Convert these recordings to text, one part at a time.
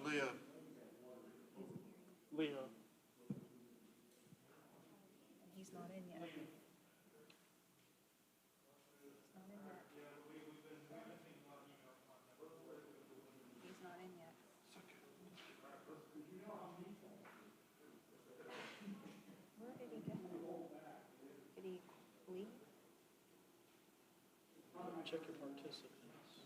Leah. Leah. He's not in yet. He's not in yet. He's not in yet. Where did he go? Did he leave? Check your participants.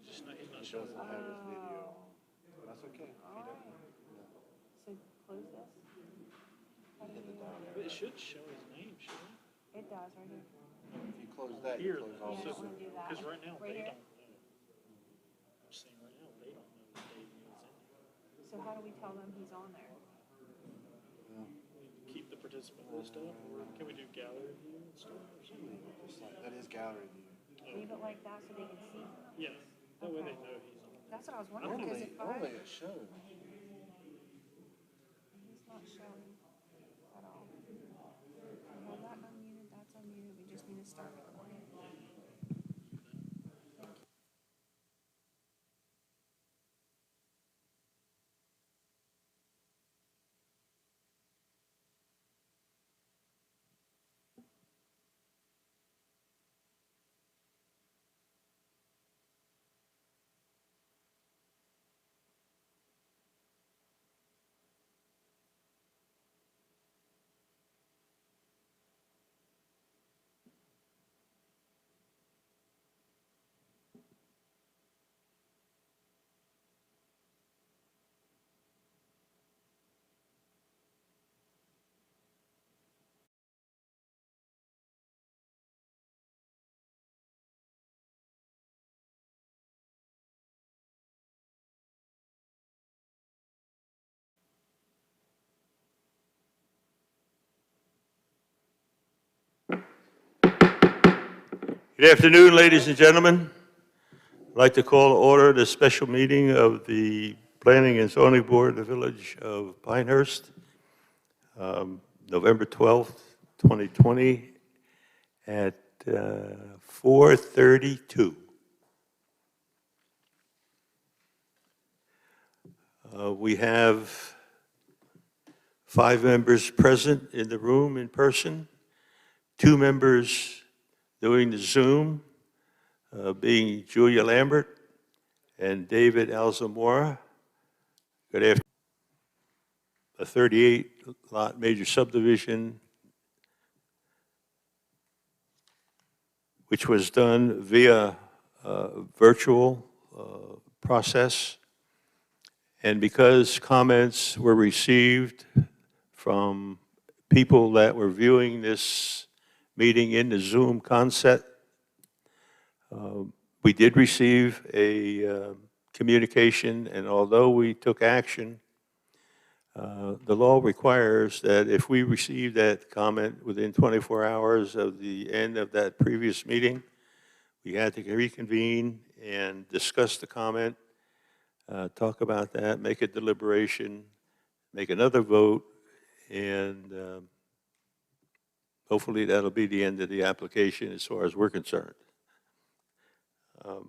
He's not He showing. doesn't have his video. That's okay. All right. So close this. How do you, But it should show his name, shouldn't it does right here. If you close that, Here, you close all Yeah, I this. don't want to do that. Because right now, Right they here? don't know. I'm saying right now, they don't know that Dave Neal's in here. So how do we tell them he's on there? We keep the participant list up, or can we do gallery view and stuff or something? Just like, that is gallery view. Leave it like that so they can see him? Yeah, that way they know he's on. That's what I was wondering, because if Normally it shows. he's not showing at all. We have that unmuted, that's unmuted, we just need to start recording. Good afternoon, ladies and gentlemen. I'd like to call to order the special meeting of the Planning and Zoning Board of the Village of Pinehurst, November 12th, 2020, at 4:32. We have 5 members present in the room in person, 2 members doing the Zoom, being Julia Lambert and David Alzamora. Good afternoon. A 38-lot major subdivision, which was done via virtual process. And because comments were received from people that were viewing this meeting in the Zoom concept, we did receive a communication, and although we took action, the law requires that if we receive that comment within 24 hours of the end of that previous meeting, we had to reconvene and discuss the comment, talk about that, make a deliberation, make another vote, and hopefully that'll be the end of the application as far as we're concerned.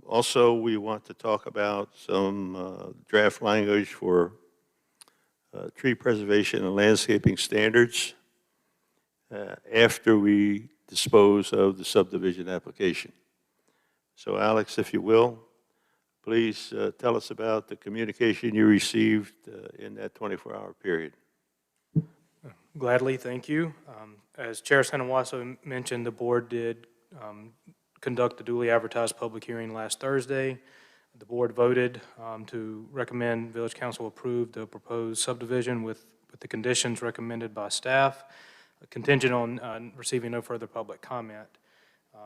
Also, we want to talk about some draft language for tree preservation and landscaping standards after we dispose of the subdivision application. So Alex, if you will, please tell us about the communication you received in that 24-hour period. Gladly, thank you. As Chair Sanawaso mentioned, the board did conduct a duly advertised public hearing last Thursday. The board voted to recommend Village Council approve the proposed subdivision with the conditions recommended by staff, contingent on receiving no further public comment.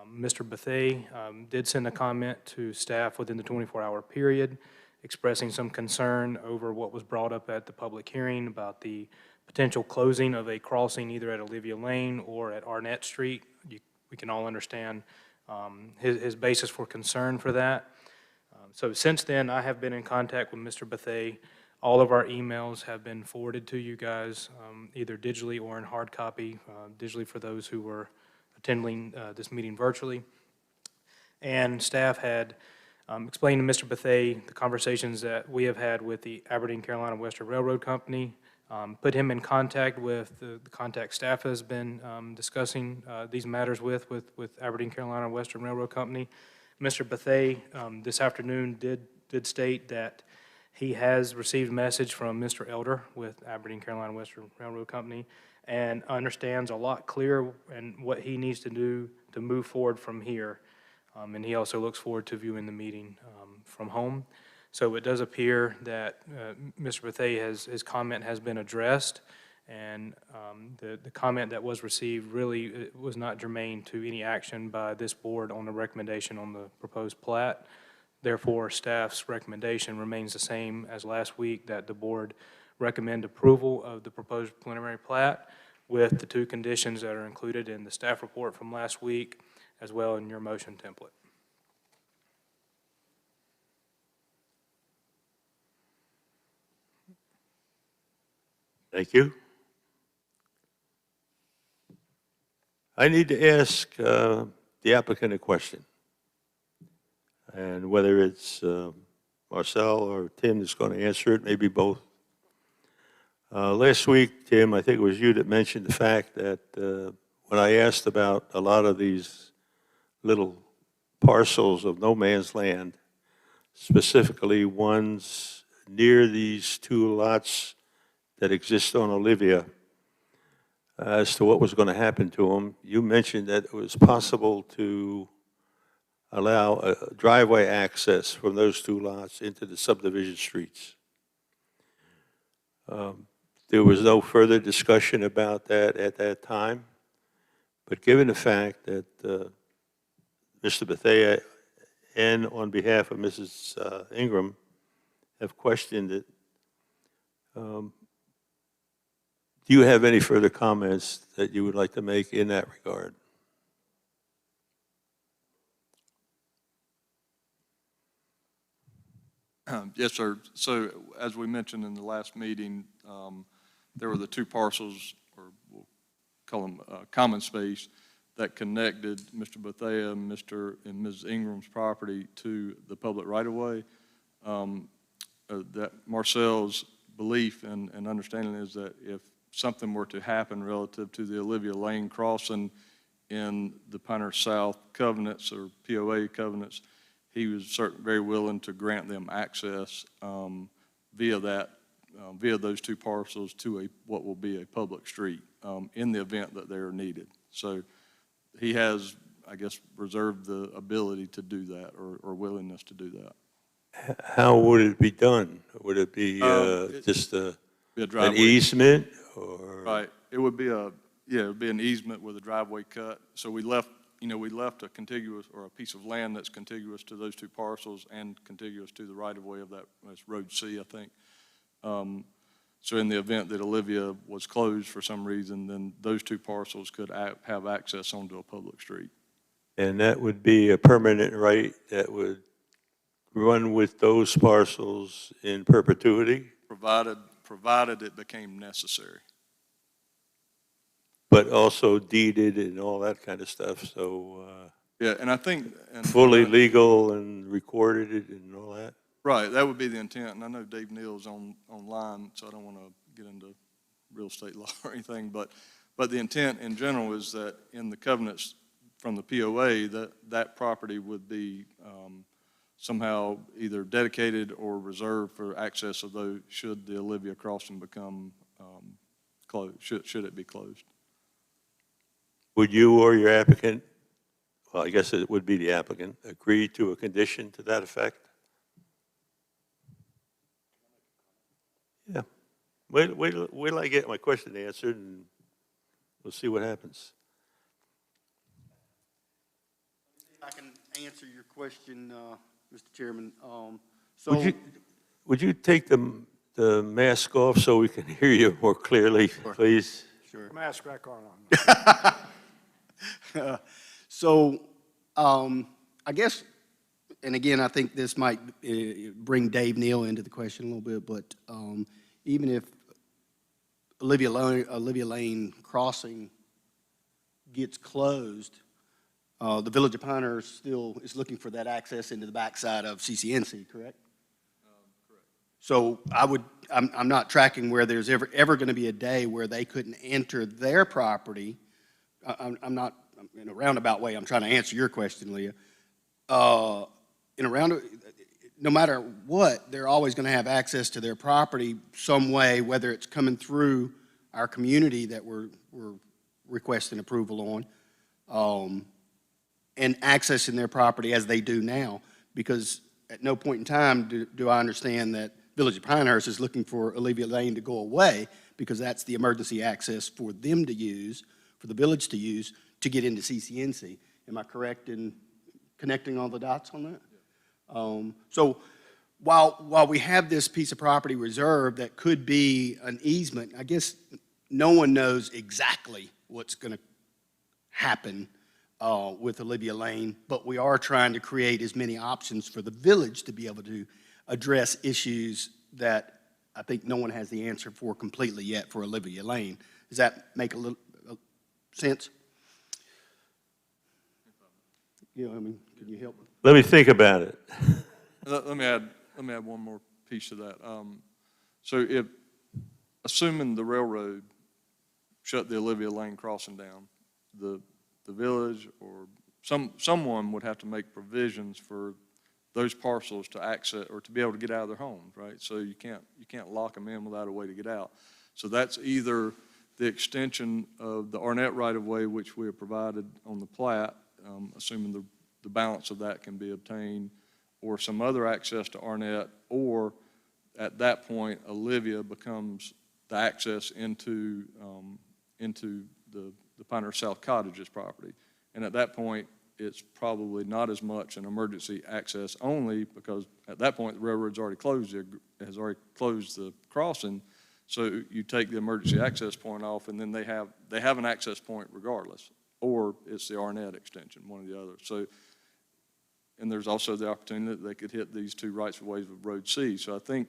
Mr. Bethay did send a comment to staff within the 24-hour period, expressing some concern over what was brought up at the public hearing about the potential closing of a crossing either at Olivia Lane or at Arnett Street. We can all understand his basis for concern for that. So since then, I have been in contact with Mr. Bethay. All of our emails have been forwarded to you guys, either digitally or in hard copy, digitally for those who were attending this meeting virtually. And staff had Explain to Mr. Bethay the conversations that we have had with the Aberdeen Carolina Western Railroad Company, put him in contact with the contact staff has been discussing these matters with Aberdeen Carolina Western Railroad Company. Mr. Bethay this afternoon did state that he has received a message from Mr. Elder with Aberdeen Carolina Western Railroad Company and understands a lot clearer and what he needs to do to move forward from here. And he also looks forward to viewing the meeting from home. So it does appear that Mr. Bethay his comment has been addressed, and the comment that was received really was not germane to any action by this board on the recommendation on the proposed plat. Therefore, staff's recommendation remains the same as last week, that the board recommend approval of the proposed preliminary plat with the 2 conditions that are included in the staff report from last week, as well in your motion template. Thank you. I need to ask the applicant a question. And whether it's Marcel or Tim that's going to answer it, maybe both. Last week, Tim, I think it was you that mentioned the fact that when I asked about a lot of these little parcels of no man's land, specifically ones near these 2 lots that exist on Olivia, as to what was going to happen to them, you mentioned that it was possible to allow a driveway access from those 2 lots into the subdivision streets. There was no further discussion about that at that time, but given the fact that Mr. Bethea and on behalf of Mrs. Ingram have questioned it, do you have any further comments that you would like to make in that regard? Yes, sir. So as we mentioned in the last meeting, there were the 2 parcels, or we'll call them common space, that connected Mr. Bethea and Ms. Ingram's property to the public right-of-way. That Marcel's belief and understanding is that if something were to happen relative to the Olivia Lane crossing in the Pinehurst South covenants or POA covenants, he was very willing to grant them access via those 2 parcels to what will be a public street in the event that they are needed. So he has, I guess, reserved the ability to do that or willingness to do that. How would it be done? Would it be just an easement, or? Right. It would be it would be an easement with a driveway cut. So we left a contiguous, or a piece of land that's contiguous to those 2 parcels and contiguous to the right-of-way of that, that's Road C, I think. So in the event that Olivia was closed for some reason, then those 2 parcels could have access onto a public street. And that would be a permanent right that would run with those parcels in perpetuity? Provided it became necessary. But also deeded and all that kind of stuff, so Yeah, and I think... fully legal and recorded and all that? Right, that would be the intent, and I know Dave Neal's online, so I don't want to get into real estate law or anything, but the intent in general is that in the covenants from the POA, that property would be somehow either dedicated or reserved for access of those should the Olivia crossing become closed, should it be closed. Would you or your applicant, well, I guess it would be the applicant, agree to a condition to that effect? Yeah. Wait till I get my question answered, and we'll see what happens. I can answer your question, Mr. Chairman. Would you take the mask off so we can hear you more clearly, please? Sure. Mask back on. I guess, and again, I think this might bring Dave Neal into the question a little bit, but even if Olivia Lane crossing gets closed, the Village of Pinehurst still is looking for that access into the backside of CCNC, correct? Correct. So I'm not tracking where there's ever going to be a day where they couldn't enter their property. I'm not, in a roundabout way, I'm trying to answer your question, Leah. In a no matter what, they're always going to have access to their property some way, whether it's coming through our community that we're requesting approval on, and accessing their property as they do now, because at no point in time do I understand that Village of Pinehurst is looking for Olivia Lane to go away, because that's the emergency access for them to use, for the village to use, to get into CCNC. Am I correct in connecting all the dots on that? So while we have this piece of property reserved that could be an easement, I guess no one knows exactly what's going to happen with Olivia Lane, but we are trying to create as many options for the village to be able to address issues that I think no one has the answer for completely yet for Olivia Lane. Does that make a little sense? You know, I mean, can you help? Let me think about it. Let me add one more piece to that. So if, assuming the railroad shut the Olivia Lane crossing down, the village or someone would have to make provisions for those parcels to access or to be able to get out of their homes, right? So you can't lock them in without a way to get out. So that's either the extension of the Arnett right-of-way, which we have provided on the plat, assuming the balance of that can be obtained, or some other access to Arnett, or at that point, Olivia becomes the access into the Pinehurst South Cottages property. And at that point, it's probably not as much an emergency access only, because at that point, the railroad's already closed, has already closed the crossing. So you take the emergency access point off, and then they have an access point regardless, or it's the Arnett extension, one or the other. So, and there's also the opportunity that they could hit these two rights-of-ways with Road C. So I think,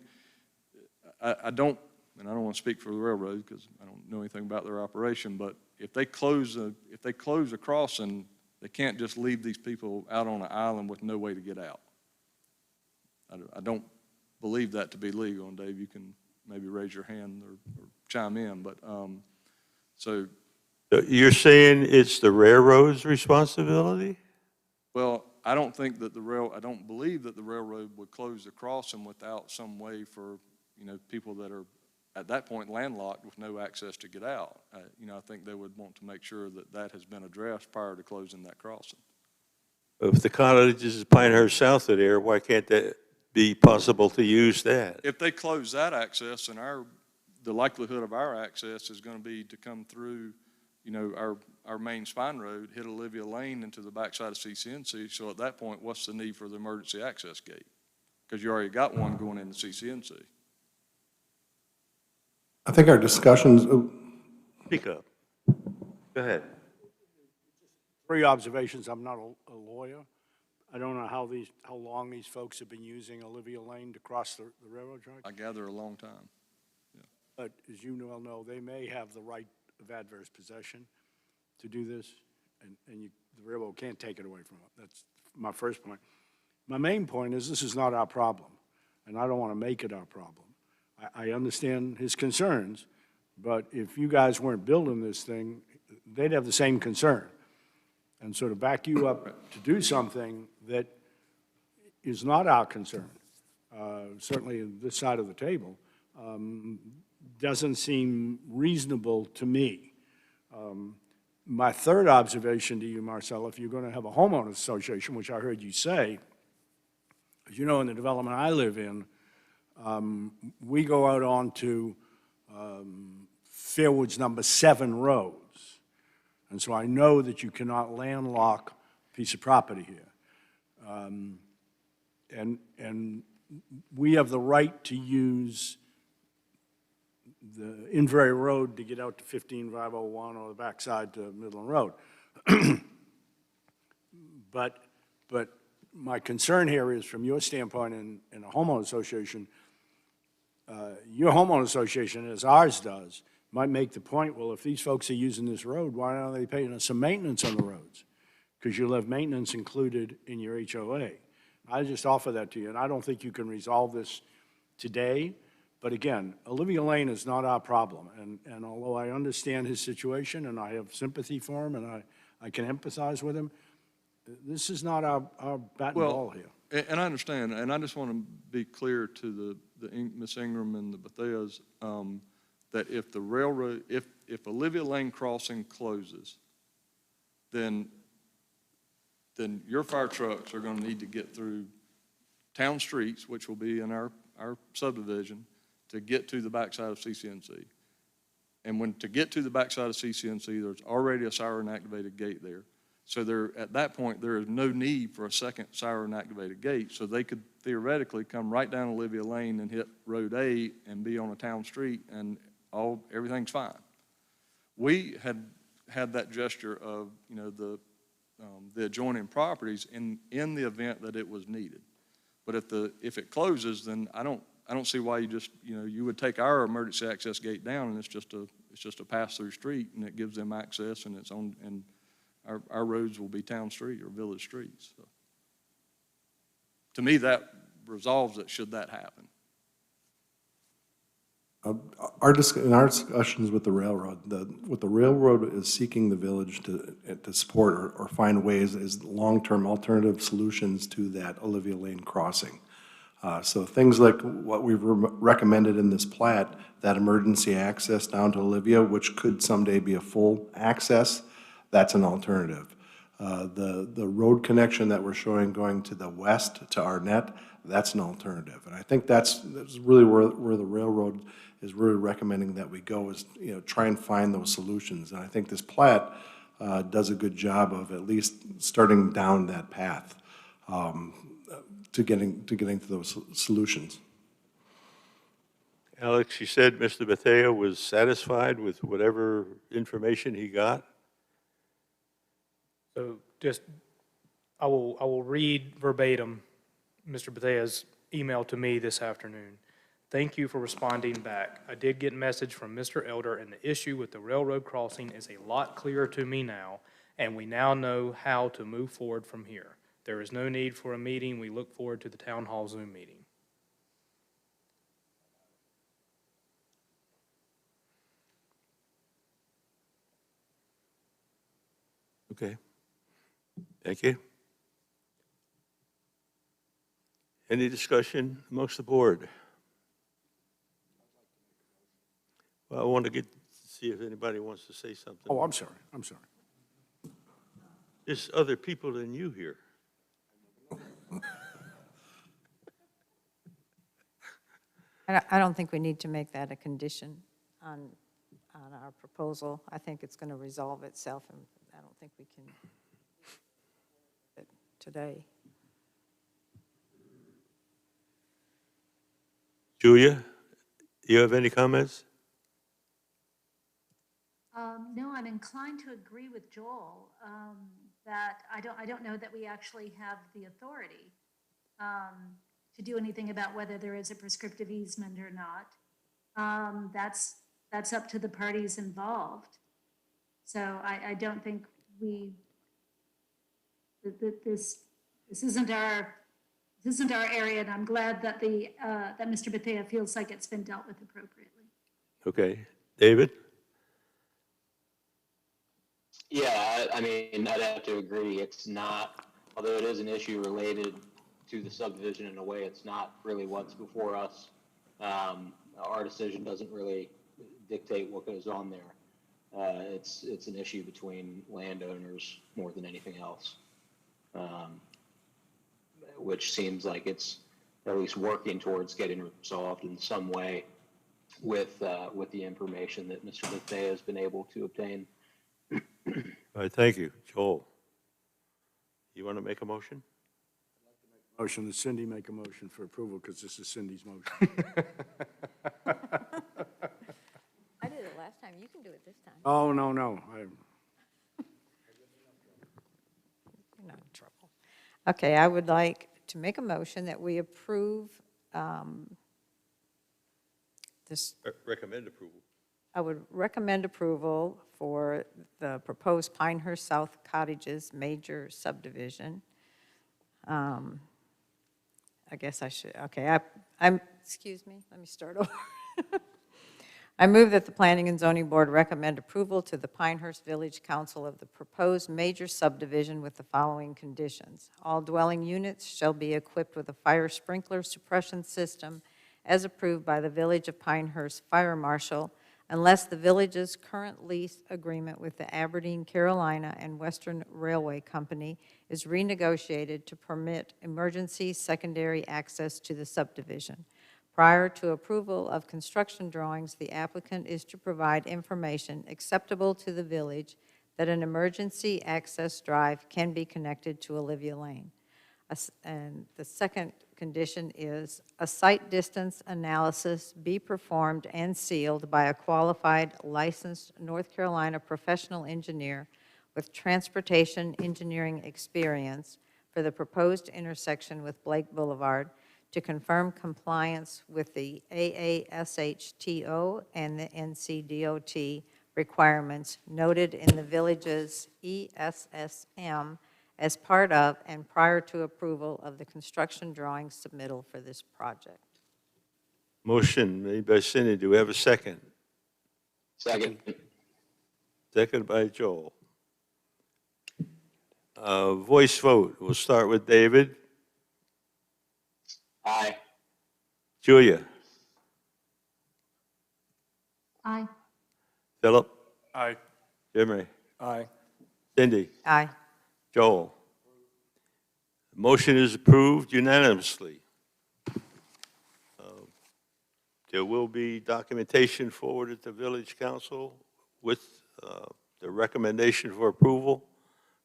I don't want to speak for the railroad because I don't know anything about their operation, but if they close a crossing, they can't just leave these people out on an island with no way to get out. I don't believe that to be legal, and Dave, you can maybe raise your hand or chime in, but so. You're saying it's the railroad's responsibility? Well, I don't believe that the railroad would close the crossing without some way for, people that are at that point landlocked with no access to get out. I think they would want to make sure that that has been addressed prior to closing that crossing. If the cottages is Pinehurst south of there, why can't that be possible to use that? If they close that access, then the likelihood of our access is going to be to come through, our main spine road, hit Olivia Lane into the backside of CCNC. So at that point, what's the need for the emergency access gate? Because you already got one going into CCNC. I think our discussions, Speak up. Go ahead. 3 observations. I'm not a lawyer. I don't know how long these folks have been using Olivia Lane to cross the railroad tracks. I gather a long time. Yeah. But as you well know, they may have the right of adverse possession to do this, and the railroad can't take it away from them. That's my first point. My main point is this is not our problem, and I don't want to make it our problem. I understand his concerns, but if you guys weren't building this thing, they'd have the same concern. And so to back you up to do something that is not our concern, certainly on this side of the table, doesn't seem reasonable to me. My third observation to you, Marcel, if you're going to have a homeowners association, which I heard you say, as you know, in the development I live in, we go out onto Fairwoods number 7 roads. And so I know that you cannot landlock a piece of property here. And we have the right to use the Inverary Road to get out to 15501 or the backside to Midland Road. But my concern here is from your standpoint in a homeowner association, your homeowner association, as ours does, might make the point, well, if these folks are using this road, why aren't they paying us some maintenance on the roads? because you'll have maintenance included in your HOA. I just offer that to you, and I don't think you can resolve this today. But again, Olivia Lane is not our problem, and although I understand his situation, and I have sympathy for him, and I can empathize with him, this is not our bat and ball here. And I understand, and I just want to be clear to Ms. Ingram and the Betheas, that if the railroad, if Olivia Lane Crossing closes, then your fire trucks are going to need to get through town streets, which will be in our subdivision, to get to the backside of CCNC. And to get to the backside of CCNC, there's already a siren-activated gate there. So at that point, there is no need for a second siren-activated gate, so they could theoretically come right down Olivia Lane and hit Road 8 and be on a town street, and everything's fine. We had that gesture of, the adjoining properties in the event that it was needed. But if it closes, then I don't see why you would take our emergency access gate down, and it's just a pass-through street, and it gives them access, and our roads will be town street or village streets. So, to me, that resolves it should that happen. In our discussions with the railroad, what the railroad is seeking the village to support or find ways is long-term alternative solutions to that Olivia Lane crossing. So things like what we've recommended in this plat, that emergency access down to Olivia, which could someday be a full access, that's an alternative. The road connection that we're showing going to the west to Arnett, that's an alternative. And I think that's really where the railroad is really recommending that we go, is try and find those solutions. And I think this plat does a good job of at least starting down that path to getting to those solutions. Alex, you said Mr. Bethea was satisfied with whatever information he got? So I will read verbatim Mr. Bethea's email to me this afternoon. Thank you for responding back. I did get a message from Mr. Elder, and the issue with the railroad crossing is a lot clearer to me now, and we now know how to move forward from here. There is no need for a meeting. We look forward to the town hall Zoom meeting. Okay. Thank you. Any discussion amongst the board? Well, I want to see if anybody wants to say something. Oh, I'm sorry. There's other people than you here. I don't think we need to make that a condition on our proposal. I think it's going to resolve itself, and I don't think we can it today. Julia, do you have any comments? No, I'm inclined to agree with Joel that I don't know that we actually have the authority to do anything about whether there is a prescriptive easement or not. That's up to the parties involved. So I don't think this isn't our area, and I'm glad that that Mr. Bethea feels like it's been dealt with appropriately. Okay, David? Yeah, I mean, I'd have to agree. It's not, although it is an issue related to the subdivision in a way, it's not really what's before us. Our decision doesn't really dictate what goes on there. It's an issue between landowners more than anything else, which seems like it's at least working towards getting resolved in some way with the information that Mr. Bethea has been able to obtain. All right, thank you. Joel, you want to make a motion? Motion that Cindy make a motion for approval, because this is Cindy's motion. I did it last time. You can do it this time. Oh, no. You're not in trouble. Okay, I would like to make a motion that we approve this, Recommend approval. I would recommend approval for the proposed Pinehurst South Cottages major subdivision. I guess I should, okay, excuse me, let me start over. I move that the Planning and Zoning Board recommend approval to the Pinehurst Village Council of the proposed major subdivision with the following conditions. All dwelling units shall be equipped with a fire sprinkler suppression system as approved by the Village of Pinehurst Fire Marshal, unless the village's current lease agreement with the Aberdeen, Carolina and Western Railway Company is renegotiated to permit emergency secondary access to the subdivision. Prior to approval of construction drawings, the applicant is to provide information acceptable to the village that an emergency access drive can be connected to Olivia Lane. And the second condition is a site distance analysis be performed and sealed by a qualified licensed North Carolina professional engineer with transportation engineering experience for the proposed intersection with Blake Boulevard to confirm compliance with the AASHTO and the NCDOT requirements noted in the village's ESSM as part of and prior to approval of the construction drawing submittal for this project. Motion made by Cindy. Do we have a second? Second. Second by Joel. Voice vote. We'll start with David. Aye. Julia. Aye. Philip. Aye. Jimmy. Aye. Cindy. Aye. Joel. The motion is approved unanimously. There will be documentation forwarded to Village Council with the recommendation for approval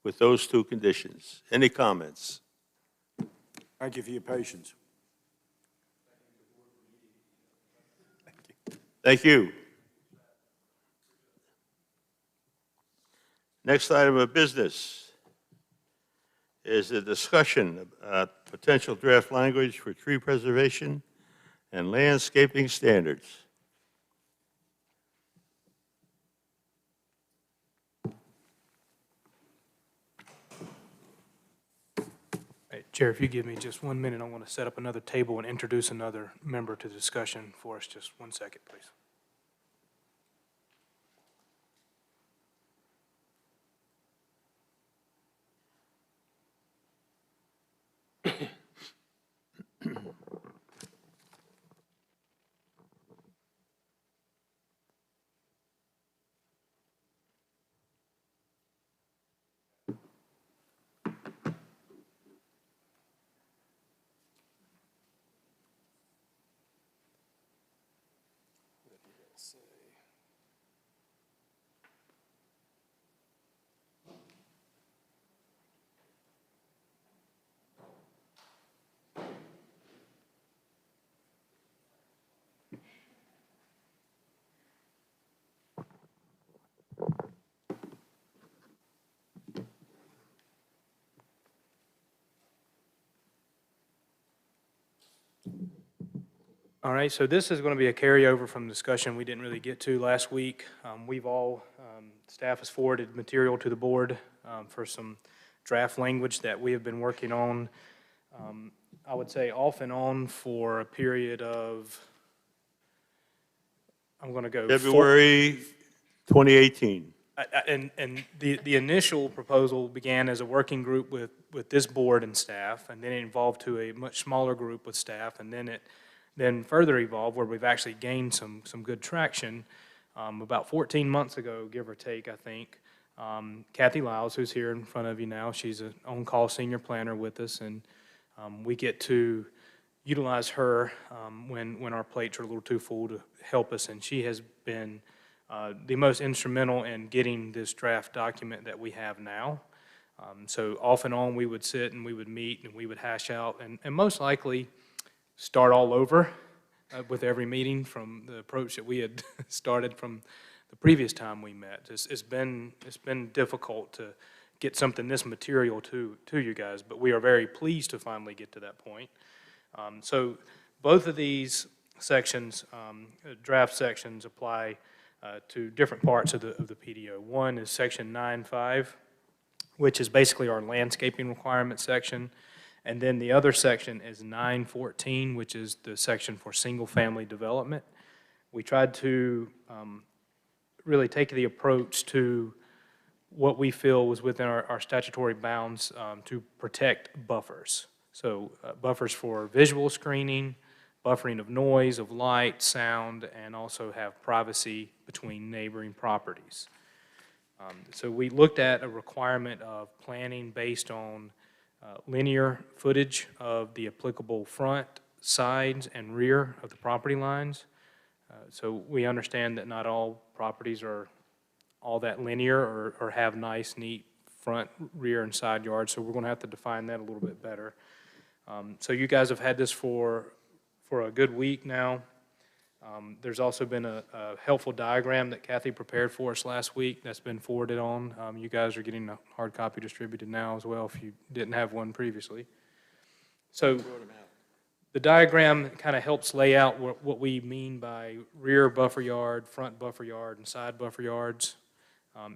with those two conditions. Any comments? Thank you for your patience. Thank you. Next item of business is a discussion about potential draft language for tree preservation and landscaping standards. Hey, Chair, if you give me just 1 minute, I want to set up another table and introduce another member to the discussion for us. Just 1 second, please. All right, so this is going to be a carryover from the discussion we didn't really get to last week. Staff has forwarded material to the board for some draft language that we have been working on, I would say off and on for a period of, I'm going to go. February 2018. And the initial proposal began as a working group with this board and staff, and then it evolved to a much smaller group with staff, and then further evolved where we've actually gained some good traction. About 14 months ago, give or take, I think, Kathy Lyles, who's here in front of you now, she's an on-call senior planner with us, and we get to utilize her when our plates are a little too full to help us, and she has been the most instrumental in getting this draft document that we have now. So off and on, we would sit and we would meet and we would hash out and most likely start all over with every meeting from the approach that we had started from the previous time we met. It's been difficult to get something this material to you guys, but we are very pleased to finally get to that point. So both of these sections, draft sections, apply to different parts of the PDO. One is section 9.5, which is basically our landscaping requirement section. And then the other section is 9.14, which is the section for single-family development. We tried to really take the approach to what we feel was within our statutory bounds to protect buffers. So buffers for visual screening, buffering of noise, of light, sound, and also have privacy between neighboring properties. So we looked at a requirement of planning based on linear footage of the applicable front, sides, and rear of the property lines. So we understand that not all properties are all that linear or have nice, neat front, rear, and side yards, so we're going to have to define that a little bit better. So you guys have had this for a good week now. There's also been a helpful diagram that Kathy prepared for us last week that's been forwarded on. You guys are getting a hard copy distributed now as well if you didn't have one previously. So the diagram kind of helps lay out what we mean by rear buffer yard, front buffer yard, and side buffer yards.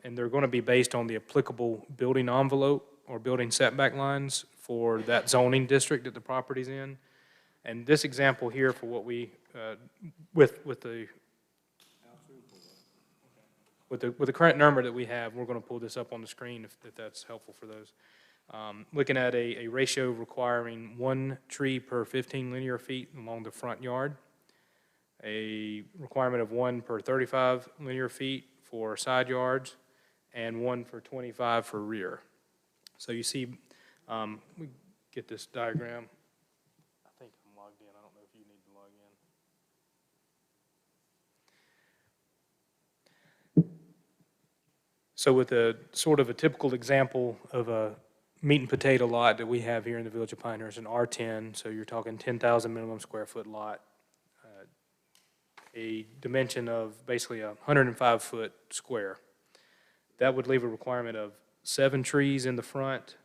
And they're going to be based on the applicable building envelope or building setback lines for that zoning district that the property's in. And this example here for what we, with the current number that we have, we're going to pull this up on the screen if that's helpful for those. Looking at a ratio requiring 1 tree per 15 linear feet along the front yard, a requirement of 1 per 35 linear feet for side yards, and 1 for 25 for rear. So you see, we get this diagram. I think I'm logged in. I don't know if you need to log in. So with a sort of a typical example of a meat and potato lot that we have here in the Village of Pinehurst, an R10, so you're talking 10,000 minimum square foot lot, a dimension of basically 105 foot square. That would leave a requirement of 7 trees in the front,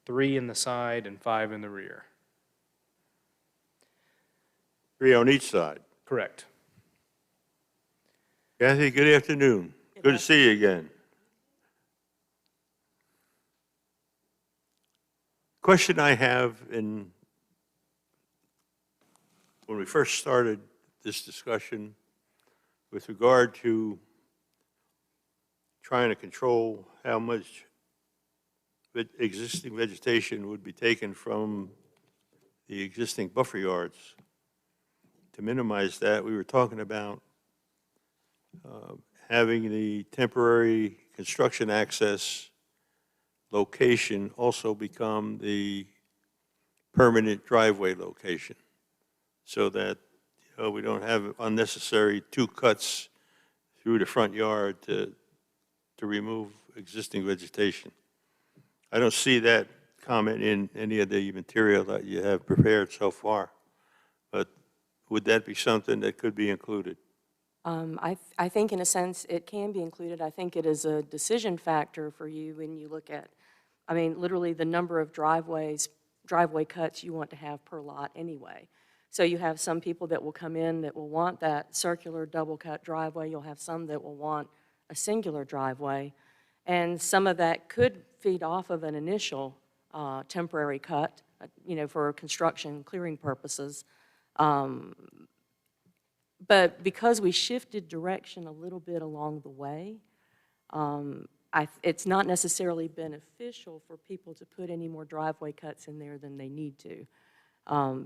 3 in the side, and 5 in the rear. 3 on each side. Correct. Kathy, good afternoon. Good to see you again. Question I have when we first started this discussion with regard to trying to control how much existing vegetation would be taken from the existing buffer yards. To minimize that, we were talking about having the temporary construction access location also become the permanent driveway location, so that we don't have unnecessary 2 cuts through the front yard to remove existing vegetation. I don't see that comment in any of the material that you have prepared so far, but would that be something that could be included? I think in a sense it can be included. I think it is a decision factor for you when you look at, I mean, literally the number of driveway cuts you want to have per lot anyway. So you have some people that will come in that will want that circular double cut driveway. You'll have some that will want a singular driveway. And some of that could feed off of an initial temporary cut, for construction clearing purposes. But because we shifted direction a little bit along the way, it's not necessarily beneficial for people to put any more driveway cuts in there than they need to,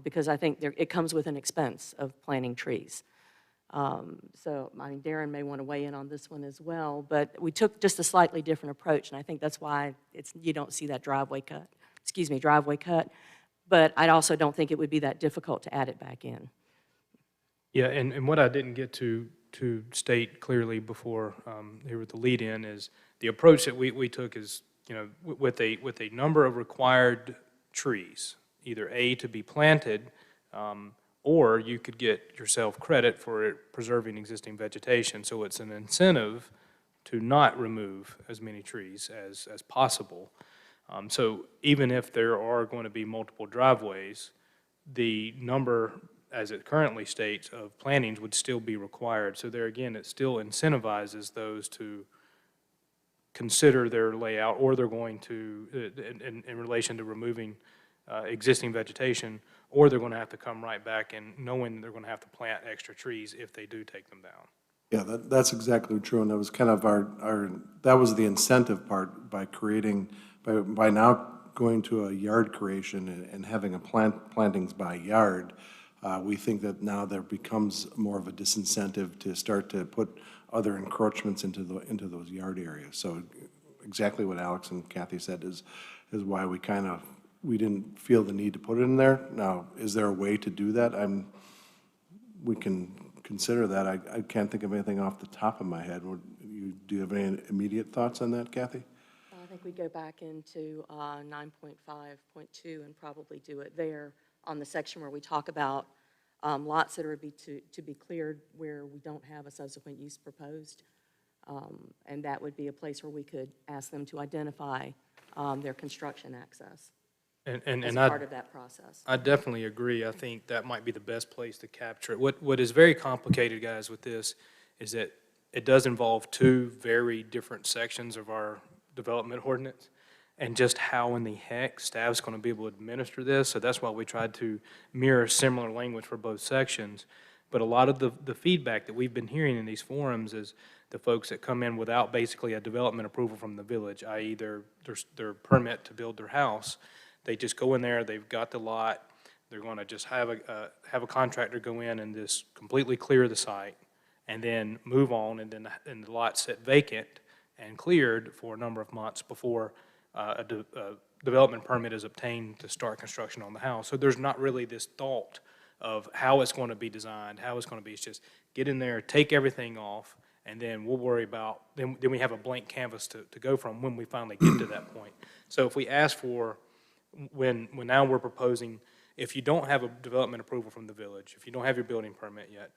because I think it comes with an expense of planting trees. So, I mean, Darren may want to weigh in on this one as well, but we took just a slightly different approach, and I think that's why you don't see that driveway cut. But I also don't think it would be that difficult to add it back in. Yeah, and what I didn't get to state clearly before here with the lead-in is the approach that we took is, with a number of required trees, either A, to be planted, or you could get yourself credit for preserving existing vegetation. So it's an incentive to not remove as many trees as possible. So even if there are going to be multiple driveways, the number as it currently states, of plantings would still be required. So there again, it still incentivizes those to consider their layout, or they're going to, in relation to removing existing vegetation, or they're going to have to come right back and knowing they're going to have to plant extra trees if they do take them down. Yeah, that's exactly true, and that was kind of that was the incentive part by creating, by now going to a yard creation and having a plantings by yard. We think that now there becomes more of a disincentive to start to put other encroachments into those yard areas. So exactly what Alex and Kathy said is why we didn't feel the need to put it in there. Now, is there a way to do that? We can consider that. I can't think of anything off the top of my head. Do you have any immediate thoughts on that, Kathy? I think we go back into 9.5.2 and probably do it there on the section where we talk about lots that are to be cleared where we don't have a subsequent use proposed. And that would be a place where we could ask them to identify their construction access as part of that process. I definitely agree. I think that might be the best place to capture it. What is very complicated, guys, with this is that it does involve two very different sections of our development ordinance, and just how in the heck staff's going to be able to administer this. So that's why we tried to mirror similar language for both sections. But a lot of the feedback that we've been hearing in these forums is the folks that come in without basically a development approval from the village, i.e. their permit to build their house. They just go in there, they've got the lot, they're going to just have a contractor go in and just completely clear the site, and then move on, and then the lot sit vacant and cleared for a number of months before a development permit is obtained to start construction on the house. So there's not really this thought of how it's going to be designed, how it's going to be. It's just get in there, take everything off, and then we'll worry about, then we have a blank canvas to go from when we finally get to that point. So if we ask for, when now we're proposing, if you don't have a development approval from the village, if you don't have your building permit yet,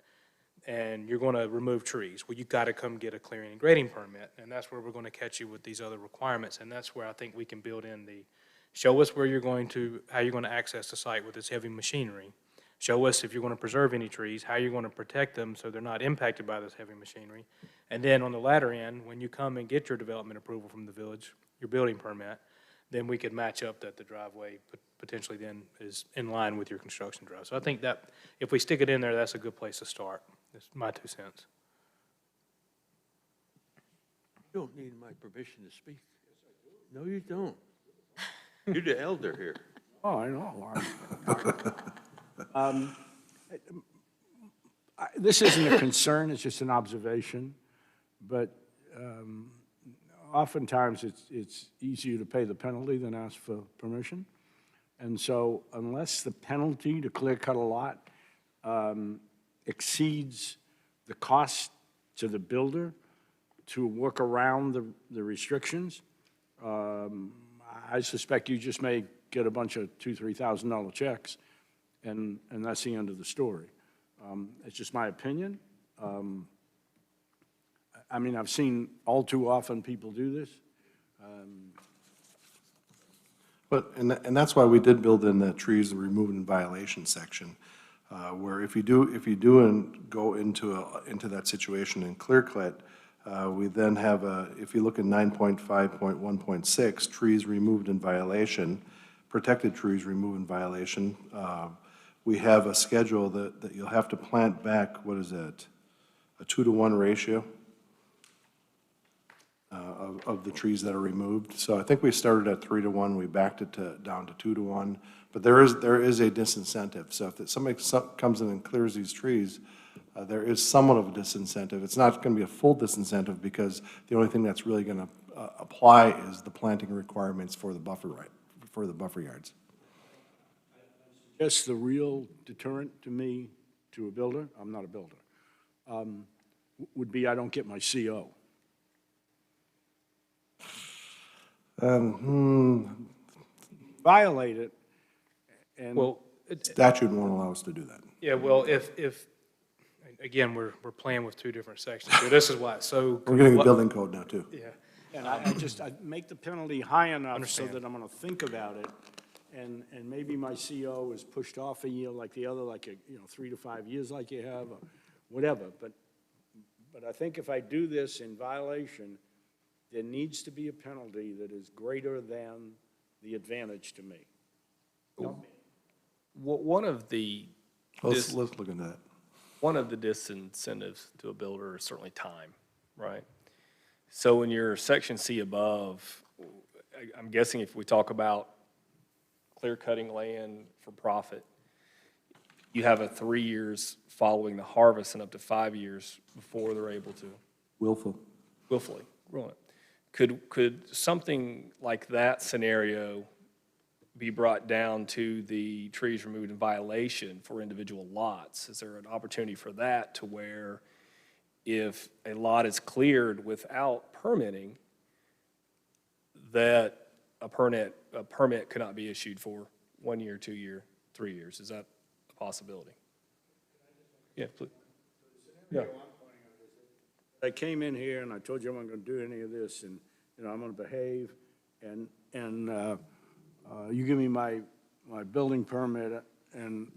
and you're going to remove trees, well, you've got to come get a clearing and grading permit, and that's where we're going to catch you with these other requirements, and that's where I think we can build in show us where how you're going to access the site with this heavy machinery. Show us if you're going to preserve any trees, how you're going to protect them so they're not impacted by this heavy machinery. And then on the latter end, when you come and get your development approval from the village, your building permit, then we could match up that the driveway potentially then is in line with your construction drive. So I think that if we stick it in there, that's a good place to start. That's my 2 cents. You don't need my permission to speak. No, you don't. You're the elder here. Oh, I know. This isn't a concern, it's just an observation, but oftentimes it's easier to pay the penalty than ask for permission. And so unless the penalty to clear cut a lot exceeds the cost to the builder to work around the restrictions, I suspect you just may get a bunch of $2,000-3,000 checks, and that's the end of the story. It's just my opinion. I mean, I've seen all too often people do this. And that's why we did build in the trees removed in violation section, where if you do and go into that situation in clear cut, we then have if you look at 9.5.1.6, trees removed in violation, protected trees removed in violation, we have a schedule that you'll have to plant back, what is that, a 2-to-1 ratio of the trees that are removed. So I think we started at 3-to-1, we backed it down to 2-to-1, but there is a disincentive. So if somebody comes in and clears these trees, there is somewhat of a disincentive. It's not going to be a full disincentive because the only thing that's really going to apply is the planting requirements for the buffer yards. Just the real deterrent to me, to a builder, I'm not a builder, would be I don't get my CO. Violate it, and Well, statute won't allow us to do that. yeah, well, if again, we're playing with two different sections, so this is why, so. We're getting a building code now, too. Yeah. and I make the penalty high enough so Understand. that I'm going to think about it, and maybe my CO is pushed off a year like the other, like, 3 to 5 years like you have, or whatever. But I think if I do this in violation, there needs to be a penalty that is greater than the advantage to me. One of the, Let's look into that. one of the disincentives to a builder is certainly time, right? So in your section C above, I'm guessing if we talk about clear cutting land for profit, you have a 3 years following the harvest and up to 5 years before they're able to willfully ruin it. Could something like that scenario be brought down to the trees removed in violation for individual lots? Is there an opportunity for that to where if a lot is cleared without permitting, that a permit could not be issued for 1 year, 2 year, 3 years? Is that a possibility? Yeah, please. Yeah. I came in here and I told you I'm not going to do any of this, and, I'm going to behave, and you give me my building permit, and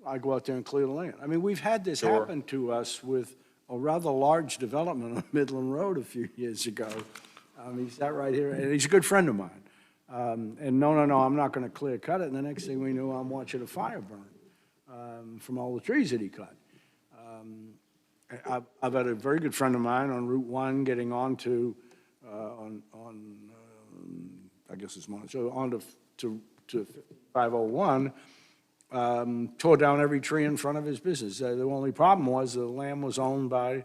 I go out there and clear the land. I mean, we've had this happen to us with a rather large development on Midland Road a few years ago. He sat right here, and he's a good friend of mine. And no, I'm not going to clear cut it, and the next thing we knew, I'm watching a fire burn from all the trees that he cut. I've had a very good friend of mine on Route 1 getting onto, I guess it's Monterey, so on to 501, tore down every tree in front of his business. The only problem was the land was owned by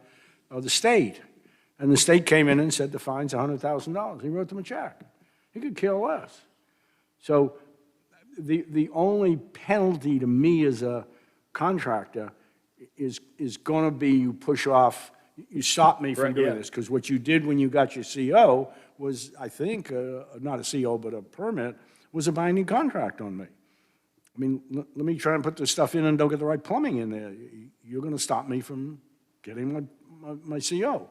the state. And the state came in and said the fine's $100,000. He wrote them a check. He could care less. So the only penalty to me as a contractor is going to be you push off, you stop me from doing this. Because what you did when you got your CO was, I think, not a CO, but a permit, was a binding contract on me. I mean, let me try and put this stuff in and don't get the right plumbing in there. You're going to stop me from getting my CO.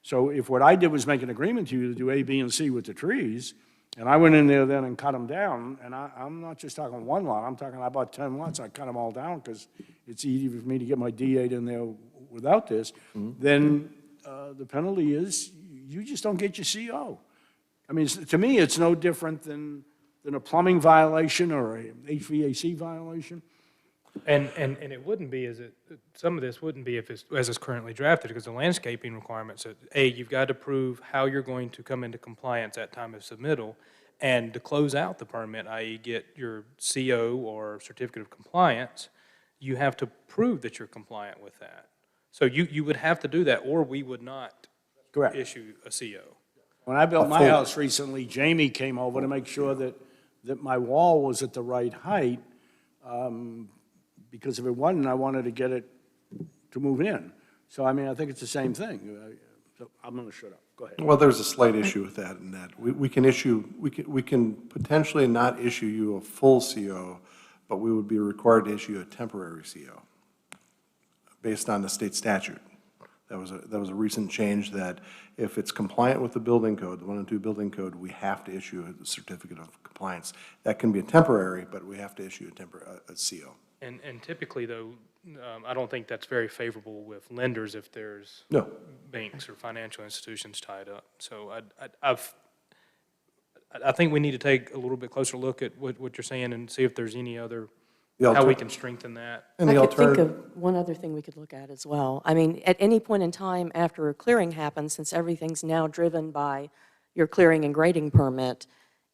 So if what I did was make an agreement to you to do A, B, and C with the trees, and I went in there then and cut them down, and I'm not just talking one lot, I'm talking I bought 10 lots, I cut them all down because it's easy for me to get my D8 in there without this, then the penalty is you just don't get your CO. I mean, to me, it's no different than a plumbing violation or a HVAC violation. And it wouldn't be, some of this wouldn't be if it's, as it's currently drafted, because the landscaping requirements, you've got to prove how you're going to come into compliance at time of submittal, and to close out the permit, i.e. get your CO or certificate of compliance, you have to prove that you're compliant with that. So you would have to do that, or we would not issue a CO. When I built my house recently, Jamie came over to make sure that my wall was at the right height, because if it wasn't, I wanted to get it to move in. So, I mean, I think it's the same thing. So I'm going to shut up. Go ahead. Well, there's a slight issue with that, in that we can potentially not issue you a full CO, but we would be required to issue a temporary CO based on the state statute. That was a recent change, that if it's compliant with the building code, the 1 and 2 building code, we have to issue a certificate of compliance. That can be a temporary, but we have to issue a CO. And typically, though, I don't think that's very favorable with lenders if there's banks or financial institutions tied up. So I think we need to take a little bit closer look at what you're saying and see if there's any other, how we can strengthen that. And I could think of one other thing we could look at as well. I mean, at any point in time after a clearing happens, since everything's now driven by your clearing and grading permit,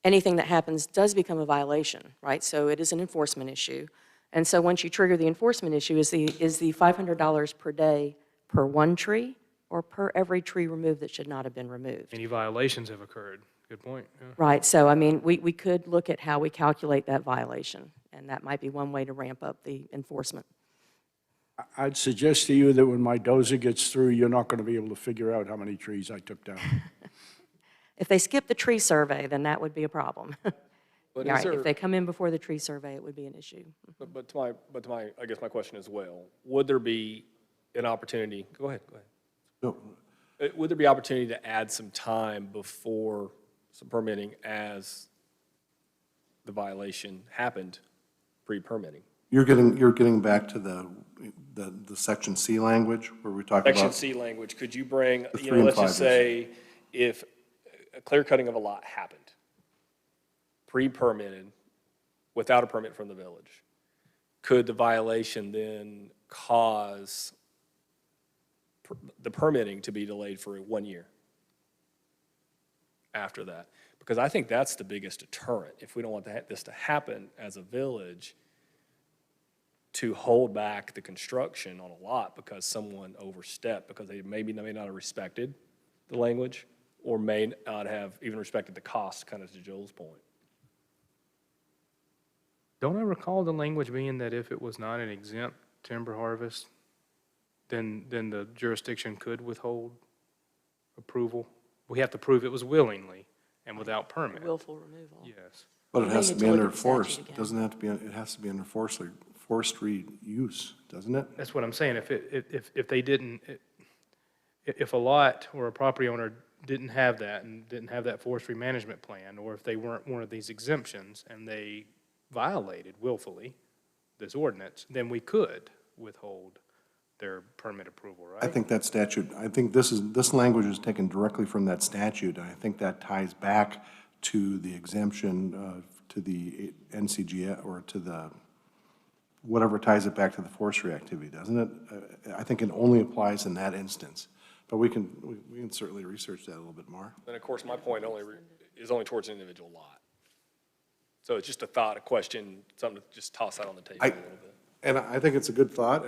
anything that happens does become a violation, right? So it is an enforcement issue. And so once you trigger the enforcement issue, is the $500 per day per one tree or per every tree removed that should not have been removed? Any violations have occurred. Good point. Yeah. Right. So, I mean, we could look at how we calculate that violation, and that might be one way to ramp up the enforcement. I'd suggest to you that when my dozer gets through, you're not going to be able to figure out how many trees I took down. If they skip the tree survey, then that would be a problem. But Right, if they come in before the tree survey, it would be an issue. But to my, I guess my question as well, would there be an opportunity, go ahead. No. Would there be opportunity to add some time before some permitting as the violation happened pre-permitting. You're getting back to the section C language where we talk about. Section C language, could you bring, The you 3 know, and let's just 5 years. say if a clear cutting of a lot happened, pre-permitted, without a permit from the village, could the violation then cause the permitting to be delayed for 1 year after that? Because I think that's the biggest deterrent, if we don't want this to happen as a village, to hold back the construction on a lot because someone overstepped, because they may not have respected the language, or may not have even respected the cost, kind of to Joel's point. Don't I recall the language being that if it was not an exempt timber harvest, then the jurisdiction could withhold approval? We have to prove it was willingly and without permit. Willful removal. Yes. But it We has need to to be look under at the statute forest, again. doesn't have to be, it has to be under forestry use, doesn't it? That's what I'm saying. If they didn't, if a lot or a property owner didn't have that and didn't have that forestry management plan, or if they weren't one of these exemptions and they violated willfully this ordinance, then we could withhold their permit approval, right? I think that statute, I think this language is taken directly from that statute, and I think that ties back to the exemption, to the NCG, or to the, whatever ties it back to the forestry activity, doesn't it? I think it only applies in that instance, but we can certainly research that a little bit more. And of course, my point is only towards an individual lot. So it's just a thought, a question, something to just toss out on the table a little bit. And I think it's a good thought,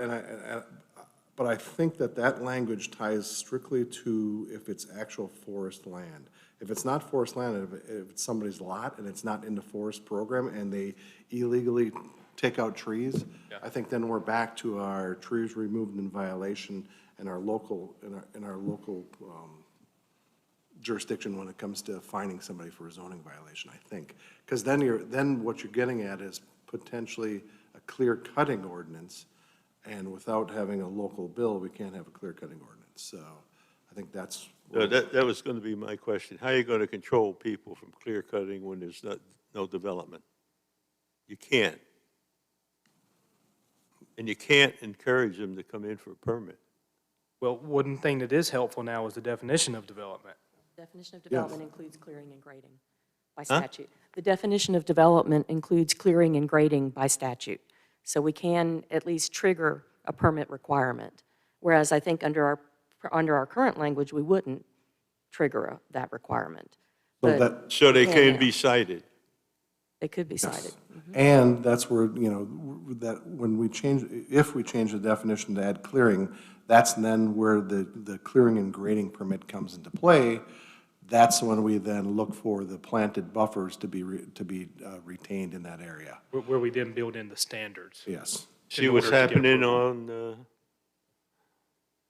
but I think that language ties strictly to if it's actual forest land. If it's not forest land, if it's somebody's lot and it's not in the forest program and they illegally take out trees, Yeah. I think then we're back to our trees removed in violation and our local jurisdiction when it comes to finding somebody for a zoning violation, I think. Because then what you're getting at is potentially a clear cutting ordinance, and without having a local bill, we can't have a clear cutting ordinance. So I think that's. No, that was going to be my question. How are you going to control people from clear cutting when there's no development? You can't. And you can't encourage them to come in for a permit. Well, one thing that is helpful now is the definition of development. Definition of development includes clearing and grading by Huh? statute. The definition of development includes clearing and grading by statute. So we can at least trigger a permit requirement, whereas I think under our current language, we wouldn't trigger that requirement. So But So they can can be cited. they could be cited. And that's where, that when we change, if we change the definition to add clearing, that's then where the clearing and grading permit comes into play. That's when we then look for the planted buffers to be retained in that area. Where we then build in the standards. Yes. See in what's order to get happening approval. on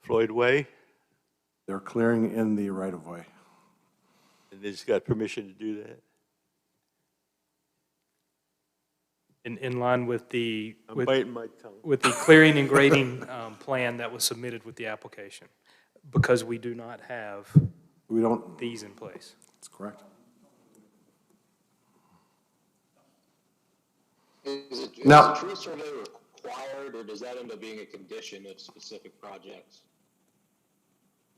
Floyd Way? They're clearing in the right-of-way. And they've got permission to do that? In line with the, I'm biting my tongue. with the clearing and grading plan that was submitted with the application, because we do not have We don't, these in place. that's correct. Is Now- a tree survey required, or does that end up being a condition of specific projects?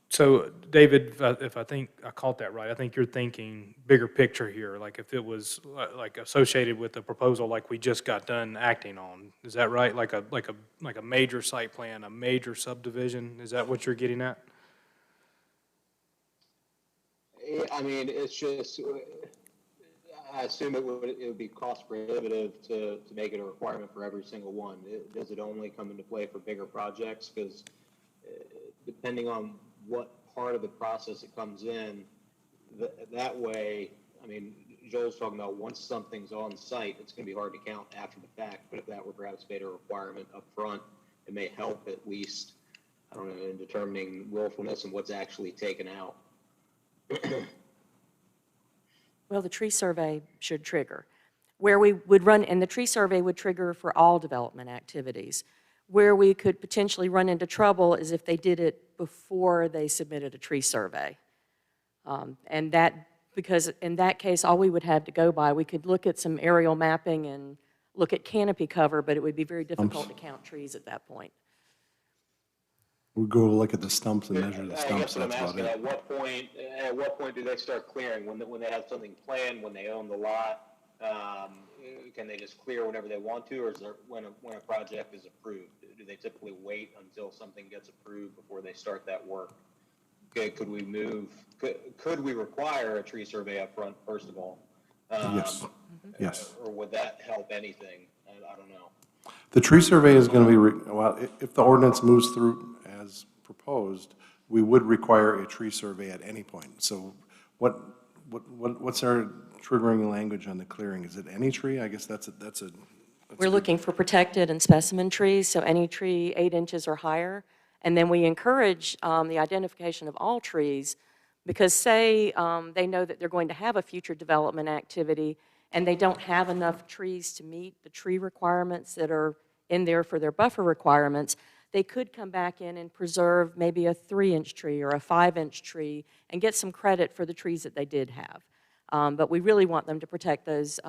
So, David, if I think I caught that right, I think you're thinking bigger picture here, like if it was like associated with a proposal like we just got done acting on. Is that right? Like a major site plan, a major subdivision? Is that what you're getting at? I mean, it's just, I assume it would be cost prohibitive to make it a requirement for every single one. Does it only come into play for bigger projects? Because depending on what part of the process it comes in, that way, I mean, Joel's talking about once something's on site, it's going to be hard to count after the fact, but if that were perhaps made a requirement up front, it may help at least, I don't know, in determining willfulness and what's actually taken out. Well, the tree survey should trigger. Where we would run, and the tree survey would trigger for all development activities. Where we could potentially run into trouble is if they did it before they submitted a tree survey. And that because in that case, all we would have to go by, we could look at some aerial mapping and look at canopy cover, but it would be very difficult to count trees at that point. We go look at the stumps and measure the I stumps, guess what I'm that's about asking, it. at what point do they start clearing? When they have something planned, when they own the lot? Can they just clear whenever they want to, or is there, when a project is approved, do they typically wait until something gets approved before they start that work? Okay, could we require a tree survey up front, first of all? Yes, yes. Or would that help anything? I don't know. The tree survey is going to be, well, if the ordinance moves through as proposed, we would require a tree survey at any point. So what's our triggering language on the clearing? Is it any tree? I guess that's a. We're looking for protected and specimen trees, so any tree 8 inches or higher. And then we encourage the identification of all trees, because say they know that they're going to have a future development activity and they don't have enough trees to meet the tree requirements that are in there for their buffer requirements, they could come back in and preserve maybe a 3-inch tree or a 5-inch tree and get some credit for the trees that they did have. But we really want them to protect those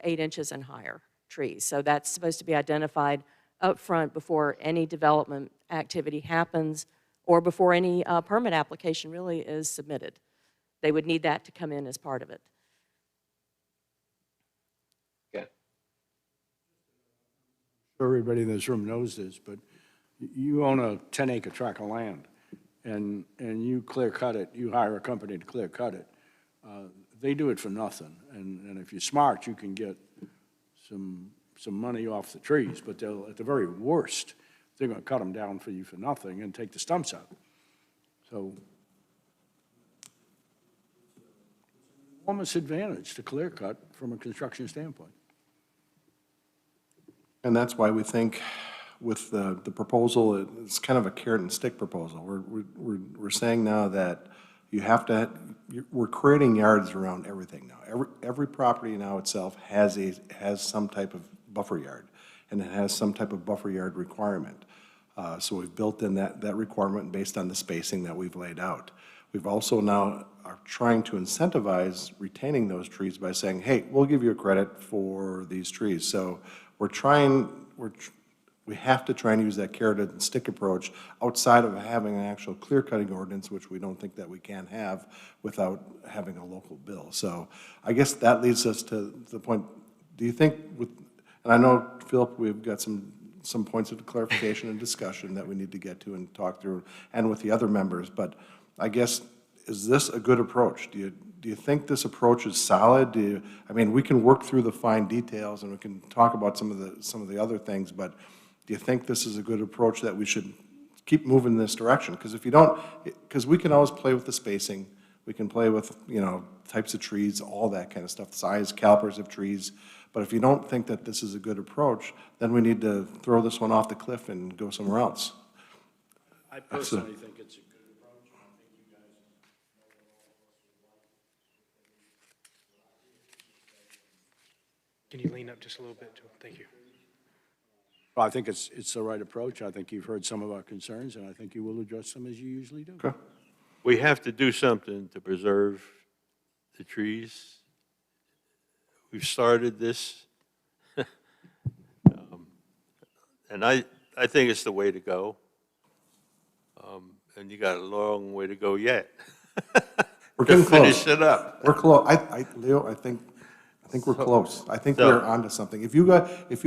8 inches and higher trees. So that's supposed to be identified up front before any development activity happens or before any permit application really is submitted. They would need that to come in as part of it. Everybody in this room knows this, but you own a 10-acre tract of land, and you clear cut it, you hire a company to clear cut it. They do it for nothing, and if you're smart, you can get some money off the trees, but they'll, at the very worst, they're gonna cut them down for you for nothing and take the stumps out. So, enormous advantage to clear cut from a construction standpoint. And that's why we think with the proposal, it's kind of a carrot and stick proposal. We're saying now that you have to, we're creating yards around everything now. Every property now itself has some type of buffer yard, and it has some type of buffer yard requirement. So we've built in that requirement based on the spacing that we've laid out. We've also now are trying to incentivize retaining those trees by saying, hey, we'll give you a credit for these trees. So we have to try and use that carrot and stick approach outside of having an actual clear cutting ordinance, which we don't think that we can have without having a local bill. So I guess that leads us to the point, do you think and I know, Philip, we've got some points of clarification and discussion that we need to get to and talk through, and with the other members, but I guess, is this a good approach? Do you think this approach is solid? I mean, we can work through the fine details and we can talk about some of the other things, but do you think this is a good approach that we should keep moving in this direction? Because if you don't, because we can always play with the spacing, we can play with, types of trees, all that kind of stuff, size, calipers of trees, but if you don't think that this is a good approach, then we need to throw this one off the cliff and go somewhere else. I personally think it's a good approach, and I think you guys Can you lean up just a little bit, Joe? Thank you. Well, I think it's the right approach. I think you've heard some of our concerns, and I think you will address them as you usually do. Okay. We have to do something to preserve the trees. We've started this, and I think it's the way to go. And you got a long way to go yet. We're getting to finish close. it up. We're close. Leo, I think we're close. I think we're onto something. If you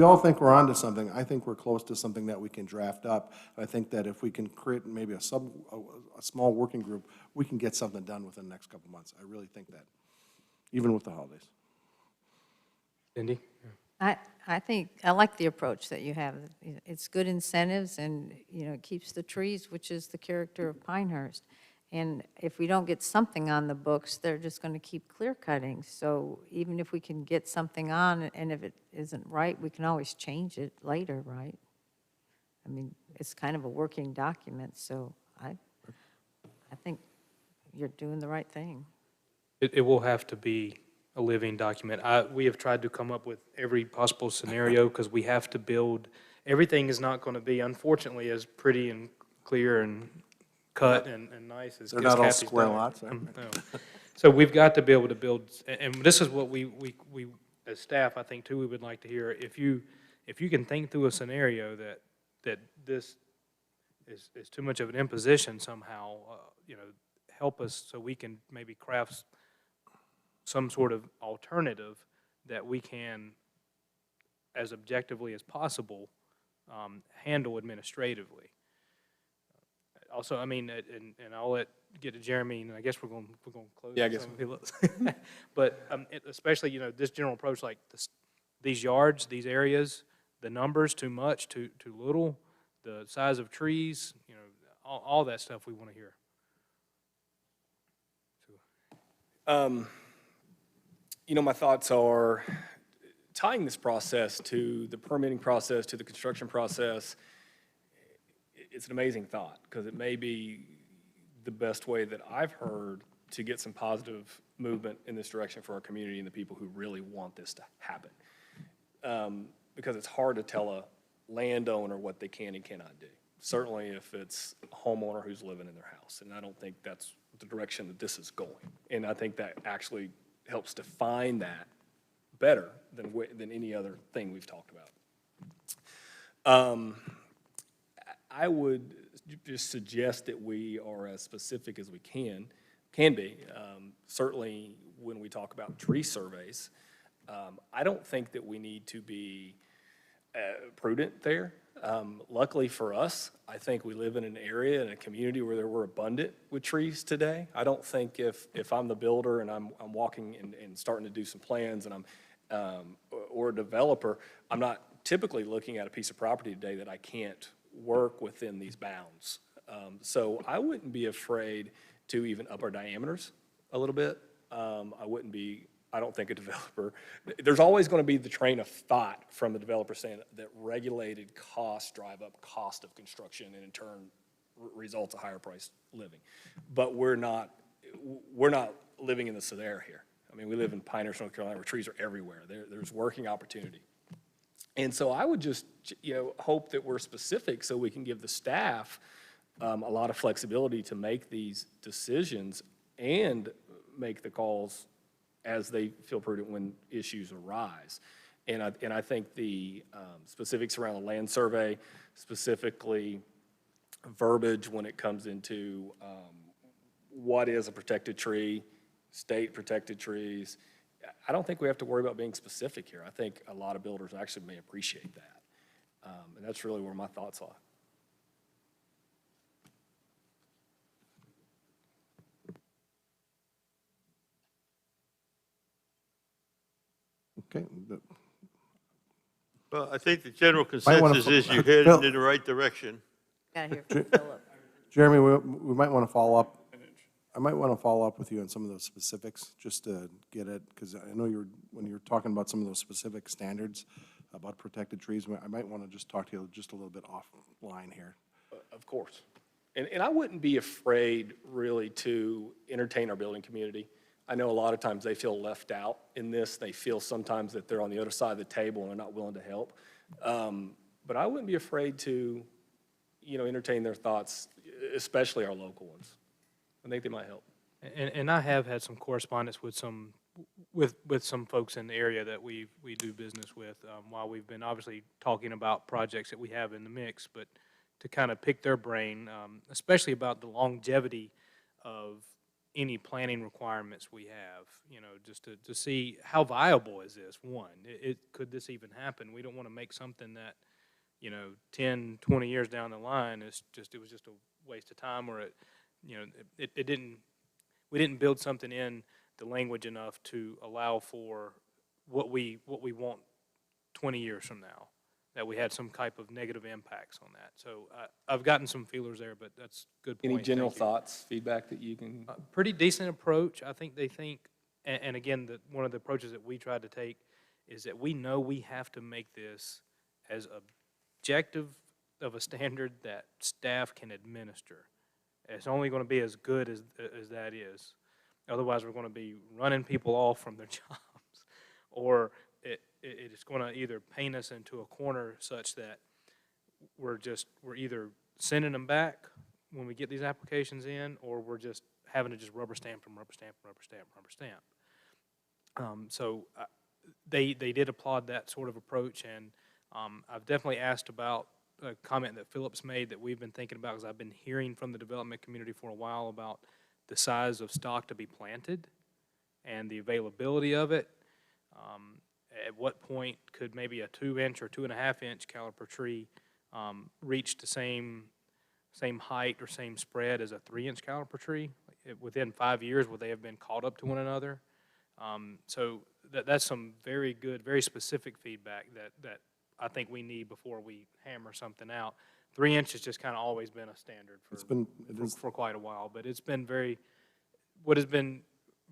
all think we're onto something, I think we're close to something that we can draft up. I think that if we can create maybe a small working group, we can get something done within the next couple of months. I really think that, even with the holidays. Cindy? I think, I like the approach that you have. It's good incentives and, it keeps the trees, which is the character of Pinehurst. And if we don't get something on the books, they're just going to keep clear cutting. So even if we can get something on, and if it isn't right, we can always change it later, right? I mean, it's kind of a working document, so I think you're doing the right thing. It will have to be a living document. We have tried to come up with every possible scenario because we have to build, everything is not going to be, unfortunately, as pretty and clear and cut and nice as They're not all Kathy's square done. lots, are No. So we've got to be able to build, and this is what we, as staff, I think too, we would like to hear. If you can think through a scenario that this is too much of an imposition somehow, help us so we can maybe craft some sort of alternative that we can, as objectively as possible, handle administratively. Also, I mean, and I'll get to Jeremy, and I guess we're going to close. Yeah, I guess. But especially, this general approach, like these yards, these areas, the numbers, too much, too little, the size of trees, all that stuff we want to hear. My thoughts are tying this process to the permitting process, to the construction process. It's an amazing thought, because it may be the best way that I've heard to get some positive movement in this direction for our community and the people who really want this to happen. Because it's hard to tell a landowner what they can and cannot do. Certainly if it's a homeowner who's living in their house, and I don't think that's the direction that this is going. And I think that actually helps define that better than any other thing we've talked about. I would just suggest that we are as specific as we can be. Certainly when we talk about tree surveys, I don't think that we need to be prudent there. Luckily for us, I think we live in an area, in a community where we're abundant with trees today. I don't think if I'm the builder and I'm walking and starting to do some plans and or a developer, I'm not typically looking at a piece of property today that I can't work within these bounds. So I wouldn't be afraid to even up our diameters a little bit. I don't think a developer, there's always going to be the train of thought from the developer saying that regulated costs drive up cost of construction and in turn results a higher price living. But we're not living in the Sahara here. I mean, we live in Pinehurst, North Carolina, where trees are everywhere. There's working opportunity. And so I would just, hope that we're specific so we can give the staff a lot of flexibility to make these decisions and make the calls as they feel prudent when issues arise. And I think the specifics around the land survey, specifically verbiage when it comes into what is a protected tree, state protected trees, I don't think we have to worry about being specific here. I think a lot of builders actually may appreciate that. And that's really where my thoughts are. Okay. Well, I think the general Might wanna consensus is fo- you're headed Phil- in the right direction. Gotta hear from Philip. Jeremy, we might want to follow up. I might want to follow up with you on some of those specifics, just to get it, because I know when you're talking about some of those specific standards about protected trees, I might want to just talk to you just a little bit offline here. Of course. And I wouldn't be afraid really to entertain our building community. I know a lot of times they feel left out in this. They feel sometimes that they're on the other side of the table and they're not willing to help. But I wouldn't be afraid to, entertain their thoughts, especially our local ones. I think they might help. And I have had some correspondence with some folks in the area that we do business with, while we've been obviously talking about projects that we have in the mix, but to kind of pick their brain, especially about the longevity of any planning requirements we have, just to see how viable is this, one. Could this even happen? We don't want to make something that, 10, 20 years down the line, it was just a waste of time, or we didn't build something in the language enough to allow for what we want 20 years from now, that we had some type of negative impacts on that. So I've gotten some feelers there, but that's a good point. Any general Thank you. thoughts, feedback that you can? Pretty decent approach. I think they think, and again, one of the approaches that we tried to take is that we know we have to make this as objective of a standard that staff can administer. It's only going to be as good as that is. Otherwise, we're going to be running people off from their jobs, or it's going to either paint us into a corner such that we're either sending them back when we get these applications in, or we're just having to just rubber stamp them, rubber stamp, rubber stamp, rubber stamp. They did applaud that sort of approach, and I've definitely asked about a comment that Phillips made that we've been thinking about, because I've been hearing from the development community for a while about the size of stock to be planted and the availability of it. At what point could maybe a 2-inch or 2.5-inch caliper tree reach the same height or same spread as a 3-inch caliper tree? Within 5 years, would they have been caught up to one another? So that's some very good, very specific feedback that I think we need before we hammer something out. 3 inch has just kind of always been a standard for quite a while, but it's been what has been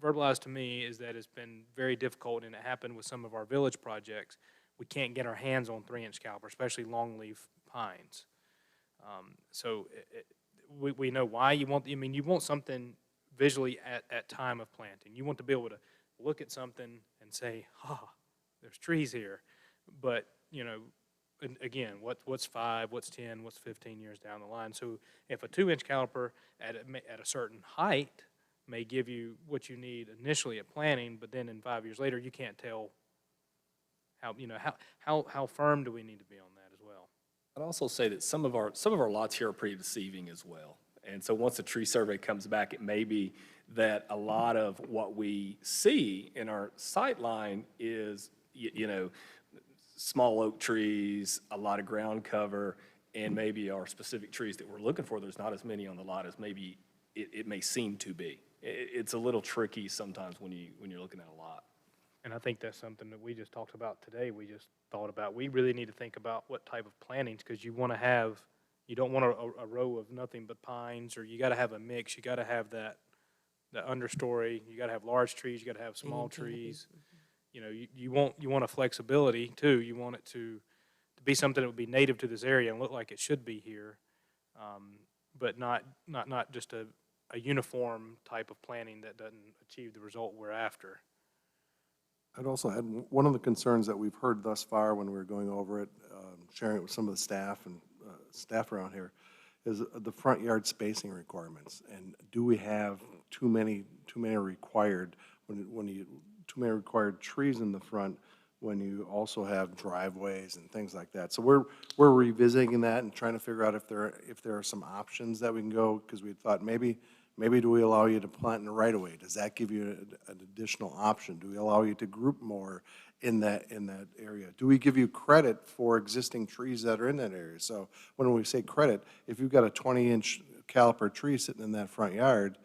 verbalized to me is that it's been very difficult, and it happened with some of our village projects. We can't get our hands on 3-inch caliper, especially longleaf pines. We know why you want, you want something visually at time of planting. You want to be able to look at something and say, there's trees here. But, again, what's 5, what's 10, what's 15 years down the line? So if a 2-inch caliper at a certain height may give you what you need initially at planting, but then in 5 years later, you can't tell how firm do we need to be on that as well. I'd also say that some of our lots here are pretty deceiving as well. And so once the tree survey comes back, it may be that a lot of what we see in our sight line is, small oak trees, a lot of ground cover, and maybe our specific trees that we're looking for, there's not as many on the lot as maybe it may seem to be. It's a little tricky sometimes when you're looking at a lot. And I think that's something that we just talked about today. We just thought about, we really need to think about what type of plantings, because you don't want a row of nothing but pines, or you got to have a mix. You got to have the understory. You got to have large trees. You got to have small trees. You want a flexibility too. You want it to be something that would be native to this area and look like it should be here, but not just a uniform type of planting that doesn't achieve the result we're after. I'd also had, one of the concerns that we've heard thus far when we were going over it, sharing it with some of the staff and staff around here, is the front yard spacing requirements. And do we have too many required, too many required trees in the front when you also have driveways and things like that? So we're revisiting that and trying to figure out if there are some options that we can go, because we thought maybe do we allow you to plant in the right of way? Does that give you an additional option? Do we allow you to group more in that area? Do we give you credit for existing trees that are in that area? So when we say credit, if you've got a 20-inch caliper tree sitting in that front yard,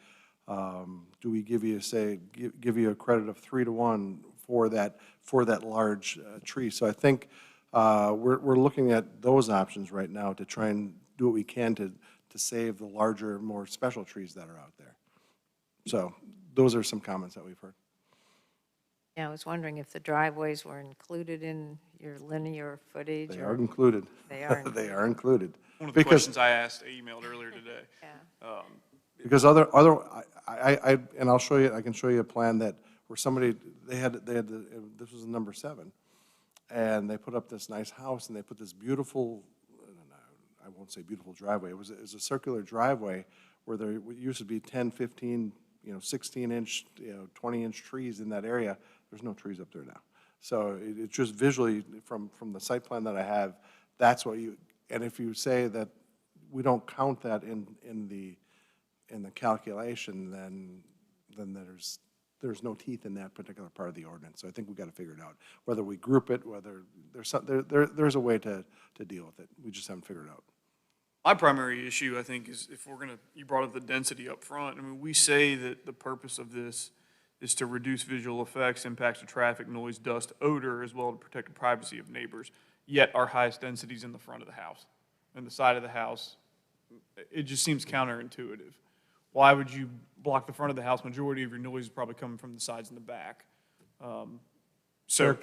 do we give you a credit of 3-to-1 for that large tree? So I think we're looking at those options right now to try and do what we can to save the larger, more special trees that are out there. So those are some comments that we've heard. Yeah, I was wondering if the driveways were included in your linear footage. They are included. They are included. They are included. One of the questions I emailed earlier today. Yeah. Because and I'll show you, I can show you a plan that where somebody, this was number 7, and they put up this nice house, and they put this beautiful, I won't say beautiful driveway, it was a circular driveway where there used to be 10, 15, 16-inch, 20-inch trees in that area. There's no trees up there now. So it's just visually, from the site plan that I have, that's what and if you say that we don't count that in the calculation, then there's no teeth in that particular part of the ordinance. So I think we've got to figure it out, whether we group it, whether there's a way to deal with it. We just haven't figured it out. My primary issue, I think, is if we're you brought up the density up front. I mean, we say that the purpose of this is to reduce visual effects, impacts of traffic, noise, dust, odor, as well as protect the privacy of neighbors. Yet our highest density is in the front of the house. And the side of the house, it just seems counterintuitive. Why would you block the front of the house? Majority of your noise is probably coming from the sides and the back. So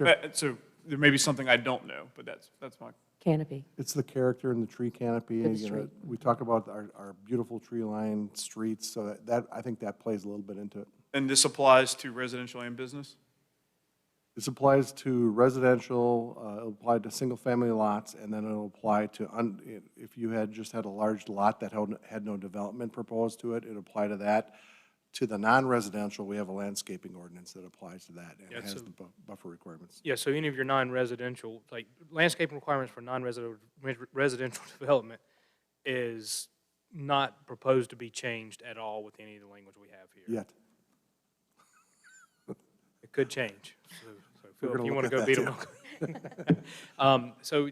there may be something I don't know, but that's my Canopy. It's the character in the tree canopy. Good street. We talk about our beautiful tree-lined streets, so that I think that plays a little bit into it. And this applies to residential and business? This applies to residential, it'll apply to single-family lots, and then it'll apply to, if you had just had a large lot that had no development proposed to it, it'll apply to that. To the non-residential, we have a landscaping ordinance that applies to that, and Yeah, it has so- the buffer requirements. Yeah, so any of your non-residential, like landscaping requirements for residential development is not proposed to be changed at all with any of the language we have here. Yet. It could change. So We're Phil, if gonna you look want to at go that, beat them up. So,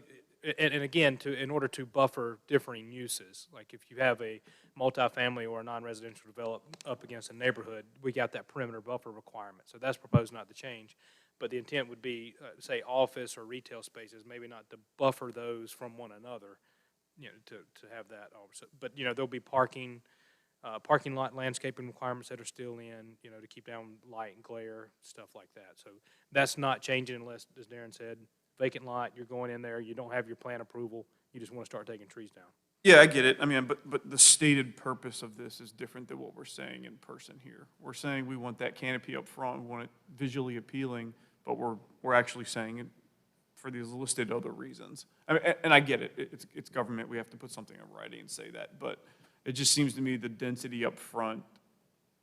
and again, in order to buffer differing uses, like if you have a multifamily or a non-residential development up against a neighborhood, we got that perimeter buffer requirement. So that's proposed not to change. But the intent would be, say, office or retail spaces, maybe not to buffer those from one another, you know, to have that also. But, you know, there'll be parking lot landscaping requirements that are still in, you know, to keep down light and glare, stuff like that. So that's not changing unless, as Darren said, vacant lot, you're going in there, you don't have your plan approval, you just want to start taking trees down. Yeah, I get it. I mean, but the stated purpose of this is different than what we're saying in person here. We're saying we want that canopy up front, we want it visually appealing, but we're actually saying it for these listed other reasons. I mean, and I get it. It's government. We have to put something in writing and say that. But it just seems to me the density up front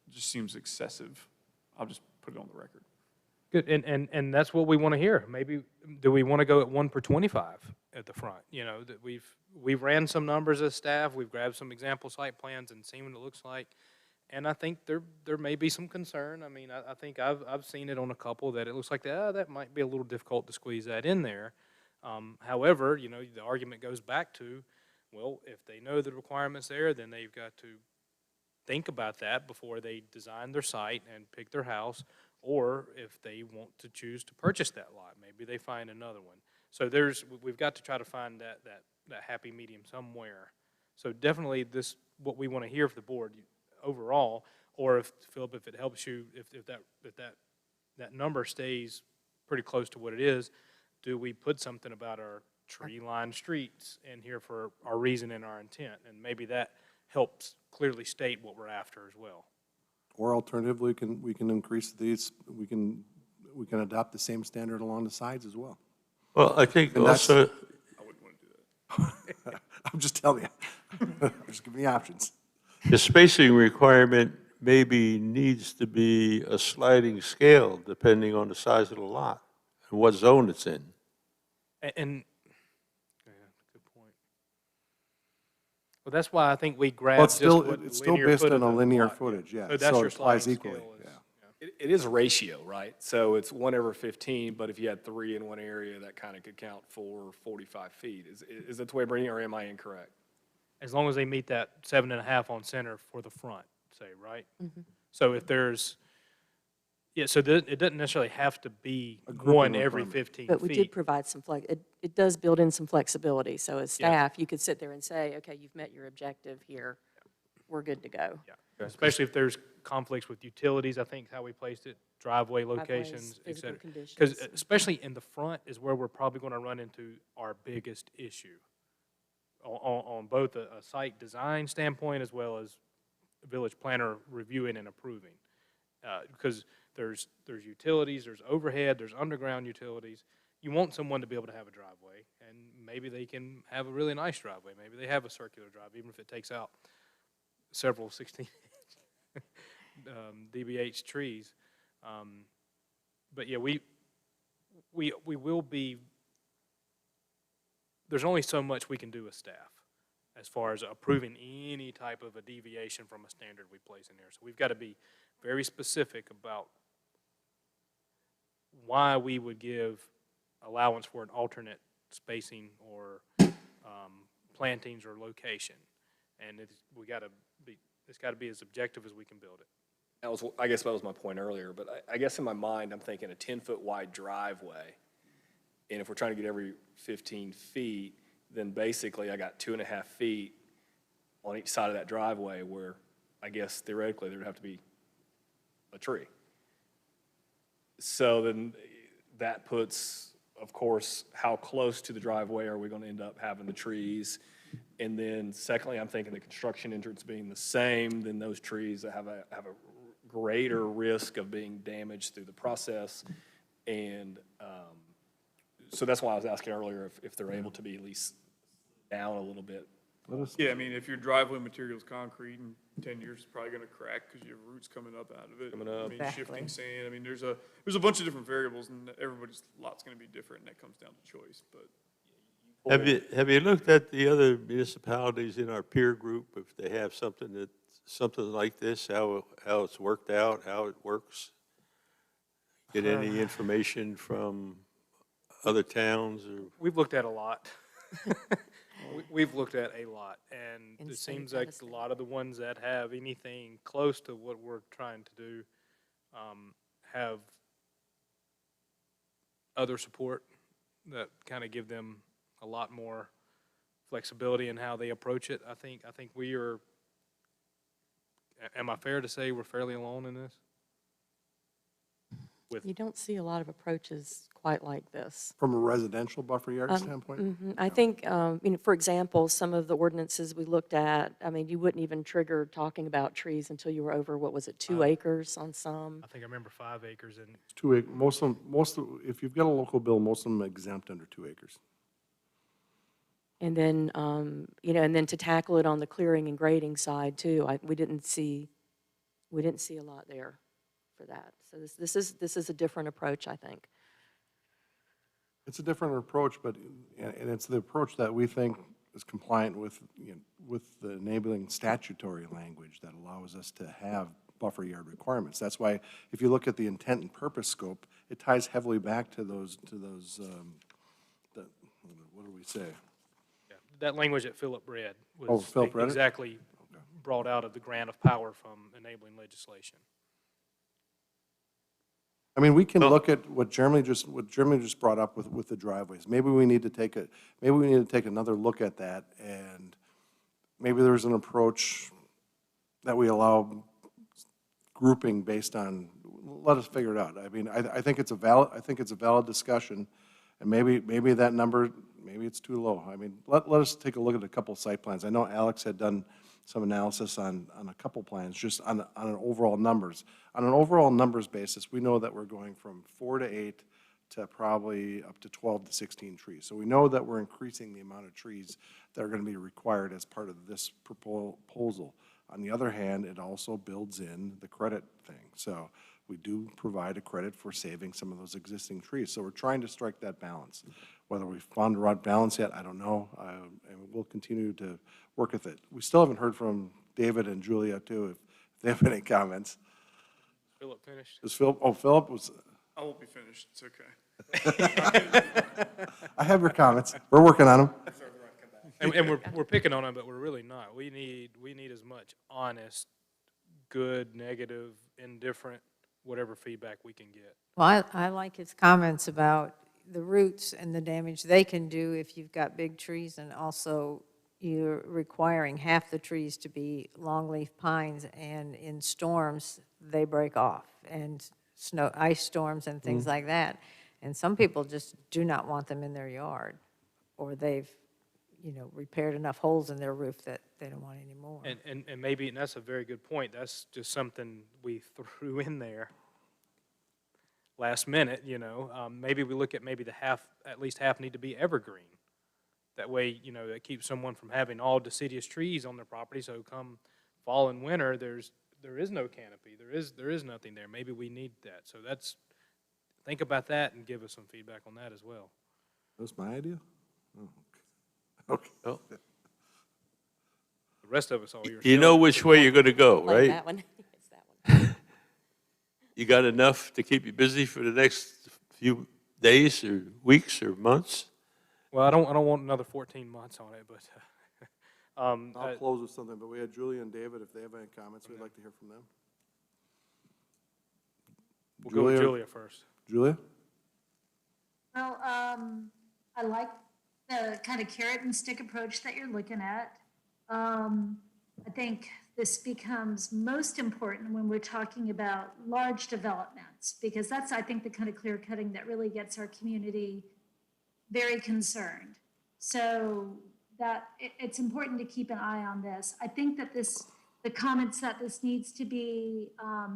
just seems excessive. I'll just put it on the record. Good, and that's what we want to hear. Maybe, do we want to go at 1 per 25 at the front? You know, that we've ran some numbers as staff, we've grabbed some example site plans and seen what it looks like. And I think there may be some concern. I mean, I think I've seen it on a couple that it looks like that might be a little difficult to squeeze that in there. However, you know, the argument goes back to, well, if they know the requirements there, then they've got to think about that before they design their site and pick their house, or if they want to choose to purchase that lot, maybe they find another one. So we've got to try to find that happy medium somewhere. So definitely what we want to hear from the board overall, or if, Philip, if it helps you, if that number stays pretty close to what it is, do we put something about our tree-lined streets in here for our reason and our intent? And maybe that helps clearly state what we're after as well. Or alternatively, we can increase these, we can adopt the same standard along the sides as well. Well, I think And that's- also, I wouldn't want to do that. I'm just telling you. I'm just giving you options. the spacing requirement maybe needs to be a sliding scale depending on the size of the lot and what zone it's in. And yeah, good point. Well, that's why I think we grabbed Well, it's still, just what it's the still linear based foot on of a the linear lot. footage, yeah. So that's So your it applies sliding equally, scale is- yeah. It is a ratio, right? So it's 1/15, but if you had 3 in one area, that kind of could count for 45 feet. Is that the way, Brittany, or am I incorrect? As long as they meet that 7.5 on center for the front, say, right? So if there's, yeah, so it doesn't necessarily have to be A grouping one every requirement. 15 But we did feet. provide some it does build in some flexibility. So as Yeah. staff, you could sit there and say, okay, you've met your objective here. We're good to go. Yeah, especially if there's conflicts with utilities, I think how we placed it, driveway Driveways, locations, et physical cetera. Because conditions. especially in the front is where we're probably going to run into our biggest issue on both a site design standpoint as well as village planner reviewing and approving. Because there's utilities, there's overhead, there's underground utilities. You want someone to be able to have a driveway, and maybe they can have a really nice driveway. Maybe they have a circular drive, even if it takes out several 16 DBH trees. But yeah, we will be, there's only so much we can do as staff as far as approving any type of a deviation from a standard we place in there. So we've got to be very specific about why we would give allowance for an alternate spacing or plantings or location. And it's got to be as objective as we can build it. I guess that was my point earlier, but I guess in my mind, I'm thinking a 10-foot wide driveway. And if we're trying to get every 15 feet, then basically I got 2.5 feet on each side of that driveway where I guess theoretically there would have to be a tree. So then that puts, of course, how close to the driveway are we going to end up having the trees? And then secondly, I'm thinking the construction entrance being the same, then those trees that have a greater risk of being damaged through the process. And so that's why I was asking earlier if they're able to be at least down a little bit. Yeah, I mean, if your driveway material is concrete in 10 years, it's probably gonna crack because you have roots coming up out of it. Coming up. I mean, Exactly. shifting sand, I mean, there's a bunch of different variables and everybody's lot's gonna be different and that comes down to choice, but. Have you looked at the other municipalities in our peer group, if they have something like this, how it's worked out, how it works? Get any information from other towns or? We've looked at a lot. We've looked at a lot, and it In-state, seems like a out-of-state. lot of the ones that have anything close to what we're trying to do have other support that kind of give them a lot more flexibility in how they approach it. I think we are, am I fair to say we're fairly alone in this? You don't see a lot of approaches quite like this. From a residential buffer yard standpoint? I think, for example, some of the ordinances we looked at, I mean, you wouldn't even trigger talking about trees until you were over, what was it, 2 acres on some? I think I remember 5 acres and 2 acre, if you've got a local bill, most of them exempt under 2 acres. And then, and then to tackle it on the clearing and grading side too, we didn't see a lot there for that. So this is a different approach, I think. It's a different approach, but, and it's the approach that we think is compliant with, with the enabling statutory language that allows us to have buffer yard requirements. That's why, if you look at the intent and purpose scope, it ties heavily back to those, what do we say? that language that Philip read Oh, was Philip read it? exactly brought out of the grant of power from enabling legislation. I mean, we can look at what Jeremy just brought up with the driveways. Maybe we need to take another look at that, and maybe there's an approach that we allow grouping based on, let us figure it out. I mean, I think it's a valid discussion, and maybe that number, maybe it's too low. I mean, let us take a look at a couple site plans. I know Alex had done some analysis on a couple plans, just on an overall numbers. On an overall numbers basis, we know that we're going from 4 to 8 to probably up to 12 to 16 trees. So we know that we're increasing the amount of trees that are going to be required as part of this proposal. On the other hand, it also builds in the credit thing. So we do provide a credit for saving some of those existing trees. So we're trying to strike that balance. Whether we've found the right balance yet, I don't know, and we'll continue to work with it. We still haven't heard from David and Julia, too, if they have any comments. Philip finished? Is Philip, Philip was... I won't be finished, it's okay. I have your comments. We're working on them. And we're picking on them, but we're really not. We need as much honest, good, negative, indifferent, whatever feedback we can get. Well, I like his comments about the roots and the damage they can do if you've got big trees, and also you're requiring half the trees to be longleaf pines, and in storms, they break off, and ice storms and things like that. And some people just do not want them in their yard, or they've, repaired enough holes in their roof that they don't want any more. And maybe, and that's a very good point, that's just something we threw in there last minute, maybe we look at maybe at least half need to be evergreen. That way, that keeps someone from having all deciduous trees on their property, so come fall and winter, there is no canopy, there is nothing there. Maybe we need that. So think about that and give us some feedback on that as well. That's my idea? Oh, okay. Well, The rest of us all yours. you know which way you're going to go, Like right? that one. It's that one. You got enough to keep you busy for the next few days or weeks or months? Well, I don't want another 14 months on it, but I'll close with something, but we had Julia and David, if they have any comments, we'd like to hear from them. we'll go with Julia first. Julia? Well, I like the kind of carrot and stick approach that you're looking at. I think this becomes most important when we're talking about large developments, because that's, I think, the kind of clear cutting that really gets our community very concerned. So that it's important to keep an eye on this. I think that the comments that this needs to be a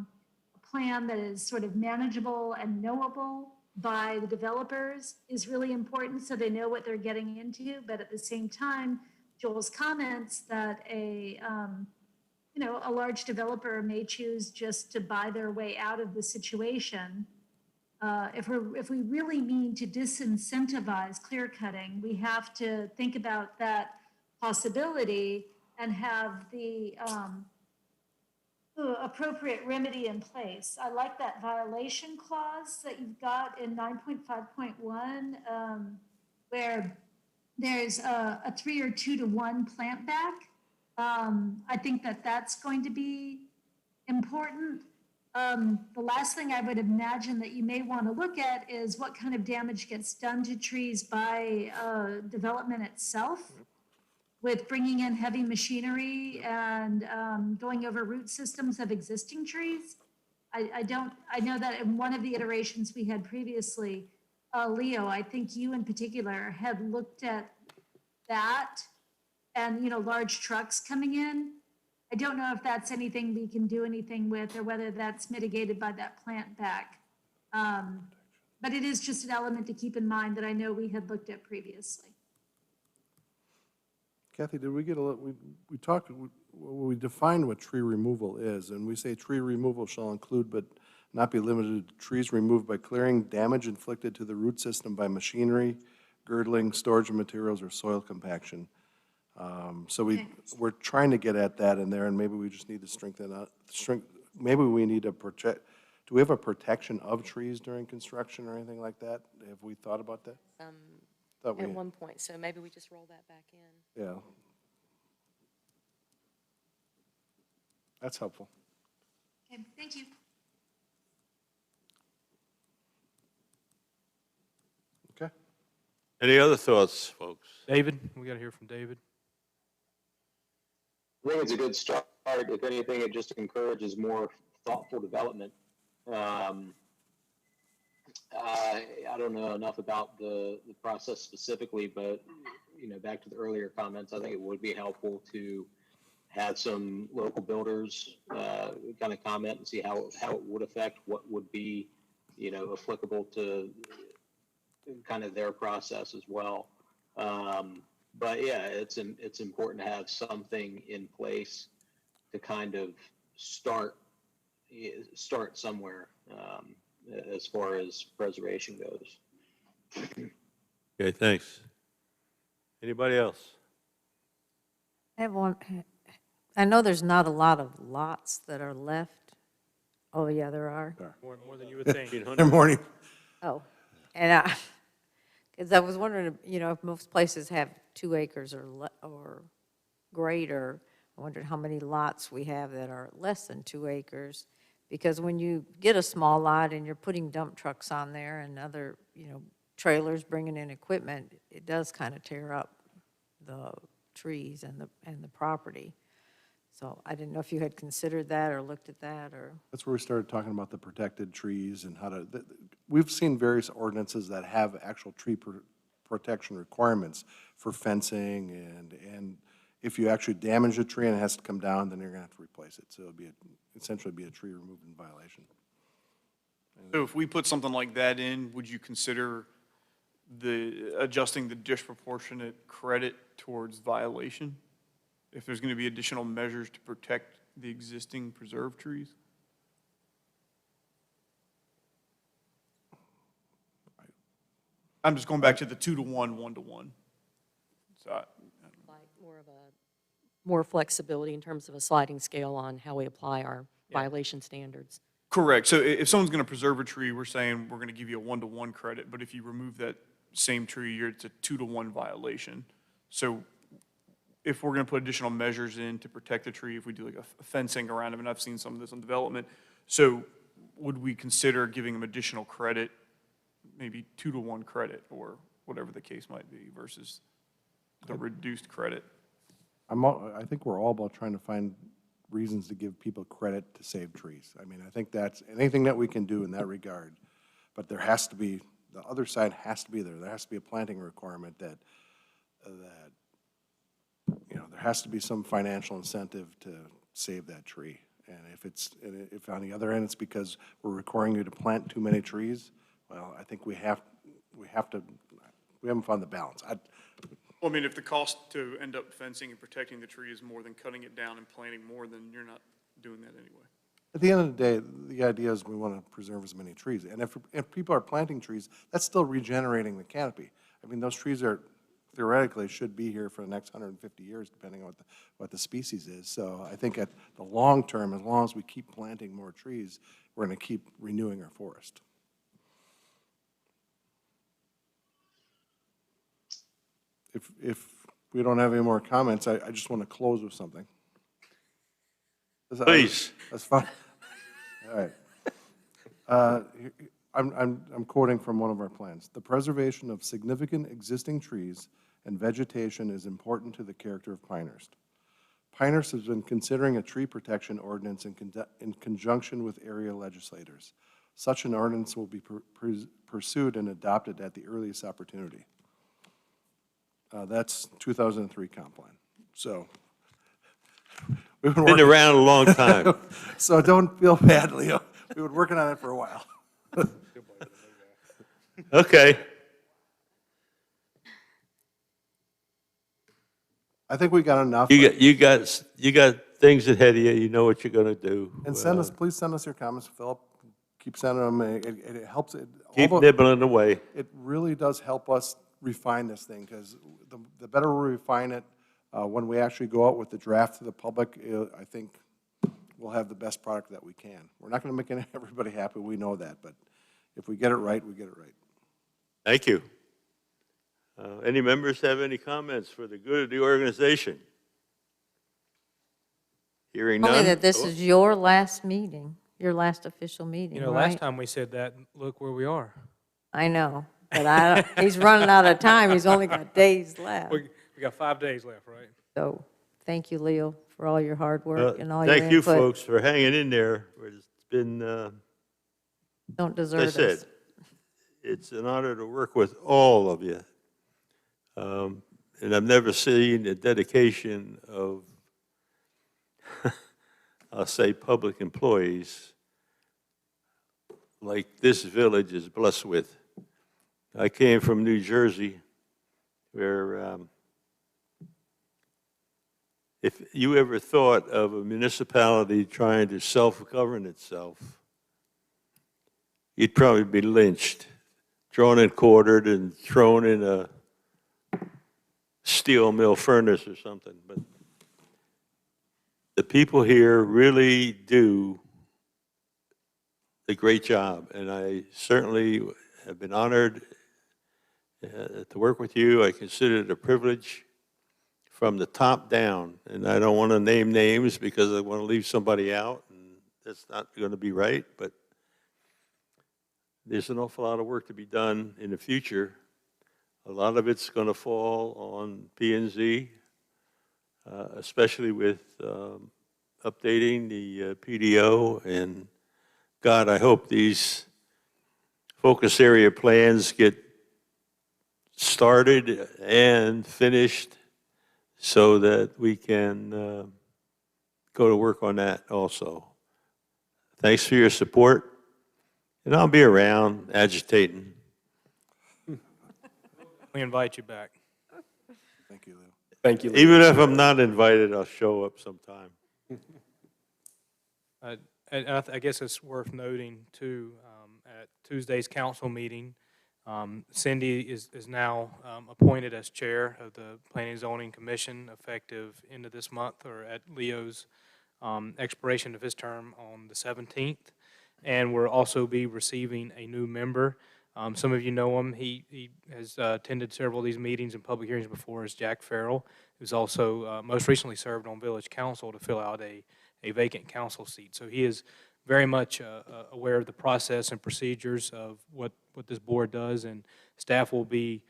plan that is sort of manageable and knowable by the developers is really important, so they know what they're getting into. But at the same time, Joel's comments that a large developer may choose just to buy their way out of the situation. If we really mean to disincentivize clear cutting, we have to think about that possibility and have the appropriate remedy in place. I like that violation clause that you've got in 9.5.1, where there's a 3 or 2 to 1 plant back. I think that that's going to be important. The last thing I would imagine that you may want to look at is what kind of damage gets done to trees by development itself, with bringing in heavy machinery and going over root systems of existing trees. I know that in one of the iterations we had previously, Leo, I think you in particular had looked at that and, large trucks coming in. I don't know if that's anything we can do anything with, or whether that's mitigated by that plant back. But it is just an element to keep in mind that I know we had looked at previously. Kathy, did we get a little, we talked, we defined what tree removal is, and we say tree removal shall include but not be limited to trees removed by clearing damage inflicted to the root system by machinery, girdling, storage of materials, or soil compaction. So we're trying to get at that in there, and maybe we just need to strengthen up, maybe we need to protect, do we have a protection of trees during construction or anything like that? Have we thought about that? At one point, so maybe we just roll that back in. Yeah. That's helpful. Okay, thank you. Okay. Any other thoughts, folks? David, we got to hear from David. I think it's a good start. If anything, it just encourages more thoughtful development. I don't know enough about the process specifically, but back to the earlier comments, I think it would be helpful to have some local builders kind of comment and see how it would affect, what would be applicable to kind of their process as well. But yeah, it's important to have something in place to kind of start somewhere as far as preservation goes. Okay, thanks. Anybody else? I have one. I know there's not a lot of lots that are left. Oh, yeah, there are. More than you would think. Good morning. Oh, and because I was wondering, if most places have 2 acres or greater, I wondered how many lots we have that are less than 2 acres. Because when you get a small lot and you're putting dump trucks on there and other, trailers bringing in equipment, it does kind of tear up the trees and the property. So I didn't know if you had considered that or looked at that, or. That's where we started talking about the protected trees and how to, we've seen various ordinances that have actual tree protection requirements for fencing, and if you actually damage a tree and it has to come down, then you're gonna have to replace it. So it'll be essentially be a tree removing violation. So if we put something like that in, would you consider adjusting the disproportionate credit towards violation? If there's going to be additional measures to protect the existing preserved trees? I'm just going back to the 2 to 1, 1 to 1. So Like more flexibility in terms of a sliding scale on how we apply our violation standards. correct. So if someone's going to preserve a tree, we're saying we're going to give you a 1 to 1 credit, but if you remove that same tree, it's a 2 to 1 violation. So if we're going to put additional measures in to protect the tree, if we do like a fencing around them, and I've seen some of this on development, so would we consider giving them additional credit, maybe 2 to 1 credit, or whatever the case might be, versus the reduced credit? I think we're all about trying to find reasons to give people credit to save trees. I mean, I think that's anything that we can do in that regard, but there has to be, the other side has to be there. There has to be a planting requirement that there has to be some financial incentive to save that tree. And if on the other end, it's because we're requiring you to plant too many trees, well, I think we haven't found the balance. Well, I mean, if the cost to end up fencing and protecting the tree is more than cutting it down and planting more, then you're not doing that anyway. At the end of the day, the idea is we want to preserve as many trees. And if people are planting trees, that's still regenerating the canopy. I mean, those trees are theoretically should be here for the next 150 years, depending on what the species is. So I think at the long term, as long as we keep planting more trees, we're going to keep renewing our forest. If we don't have any more comments, I just want to close with something. Please. That's fine. All right. I'm quoting from one of our plans. The preservation of significant existing trees and vegetation is important to the character of Pinehurst. Pinehurst has been considering a tree protection ordinance in conjunction with area legislators. Such an ordinance will be pursued and adopted at the earliest opportunity. That's 2003 comp plan. So we've been around a long time. So don't feel bad, Leo. We've been working on it for a while. Okay. I think we got enough. You got things ahead of you. You know what you're going to do. And please send us your comments, Philip. Keep sending them. It helps. Keep nibbling away. It really does help us refine this thing, because the better we refine it, when we actually go out with the draft to the public, I think we'll have the best product that we can. We're not going to make everybody happy. We know that, but if we get it right, we get it right. Thank you. Any members have any comments for the good of the organization? Hearing none. Only that this is your last meeting, your last official meeting, You know, right? last time we said that, look where we are. I know, but he's running out of time. He's only got days left. We got 5 days left, right? So, thank you, Leo, for all your hard work and all your Thank you, input. folks, for hanging in there. It's been, Don't as desert I us. said, it's an honor to work with all of you. And I've never seen a dedication of, I'll say, public employees like this village is blessed with. I came from New Jersey, where if you ever thought of a municipality trying to self-govern itself, you'd probably be lynched, drawn and quartered, and thrown in a steel mill furnace or something. But the people here really do a great job, and I certainly have been honored to work with you. I consider it a privilege from the top down, and I don't want to name names because I want to leave somebody out, and that's not going to be right, but there's an awful lot of work to be done in the future. A lot of it's going to fall on P&Z, especially with updating the PDO. And God, I hope these focus area plans get started and finished so that we can go to work on that also. Thanks for your support, and I'll be around agitating. We invite you back. Thank you, Leo. Thank you, Leo. Even if I'm not invited, I'll show up sometime. And I guess it's worth noting, too, at Tuesday's council meeting, Cindy is now appointed as chair of the Planning and Zoning Commission effective end of this month, or at Leo's expiration of his term on the 17th. And we'll also be receiving a new member. Some of you know him. He has attended several of these meetings and public hearings before as Jack Farrell, who's also most recently served on village council to fill out a vacant council seat. So he is very much aware of the process and procedures of what this board does, and staff will be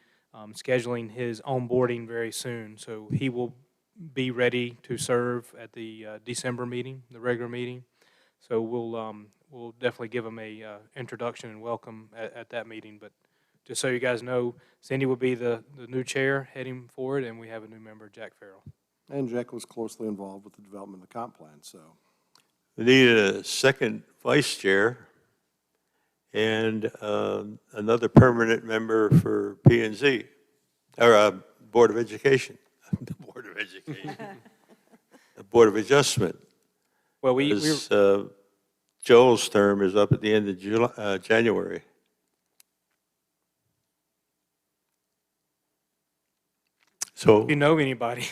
scheduling his onboarding very soon. So he will be ready to serve at the December meeting, the regular meeting. So we'll definitely give him a introduction and welcome at that meeting. But just so you guys know, Cindy will be the new chair heading forward, and we have a new member, Jack Farrell. And Jack was closely involved with the development of the comp plan, so. We need a second vice chair, and another permanent member for P and Z, or Board of Education, the Board of Education, the Board of Adjustment. Well, we, Because, Joel's term is up at the end of January. So, if you know anybody.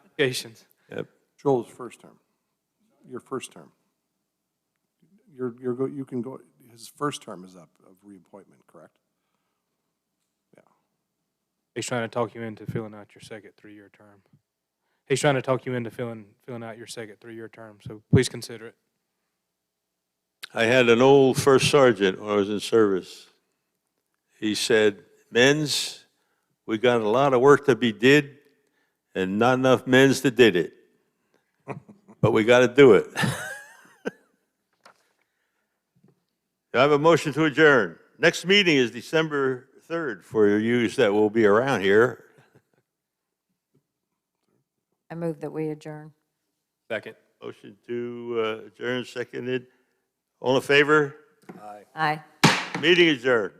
Applications. yep. Joel's first term, your first term. You can go, his first term is up of reappointment, correct? Yeah. He's trying to talk you into filling out your second 3-year term. He's trying to talk you into filling out your second 3-year term, so please consider it. I had an old first sergeant when I was in service. He said, "Men's, we got a lot of work to be did and not enough men's that did it. But we got to do it." Do I have a motion to adjourn? Next meeting is December 3rd for you that will be around here. I move that we adjourn. Second. Motion to adjourn, seconded. All in favor? Aye. Meeting adjourned.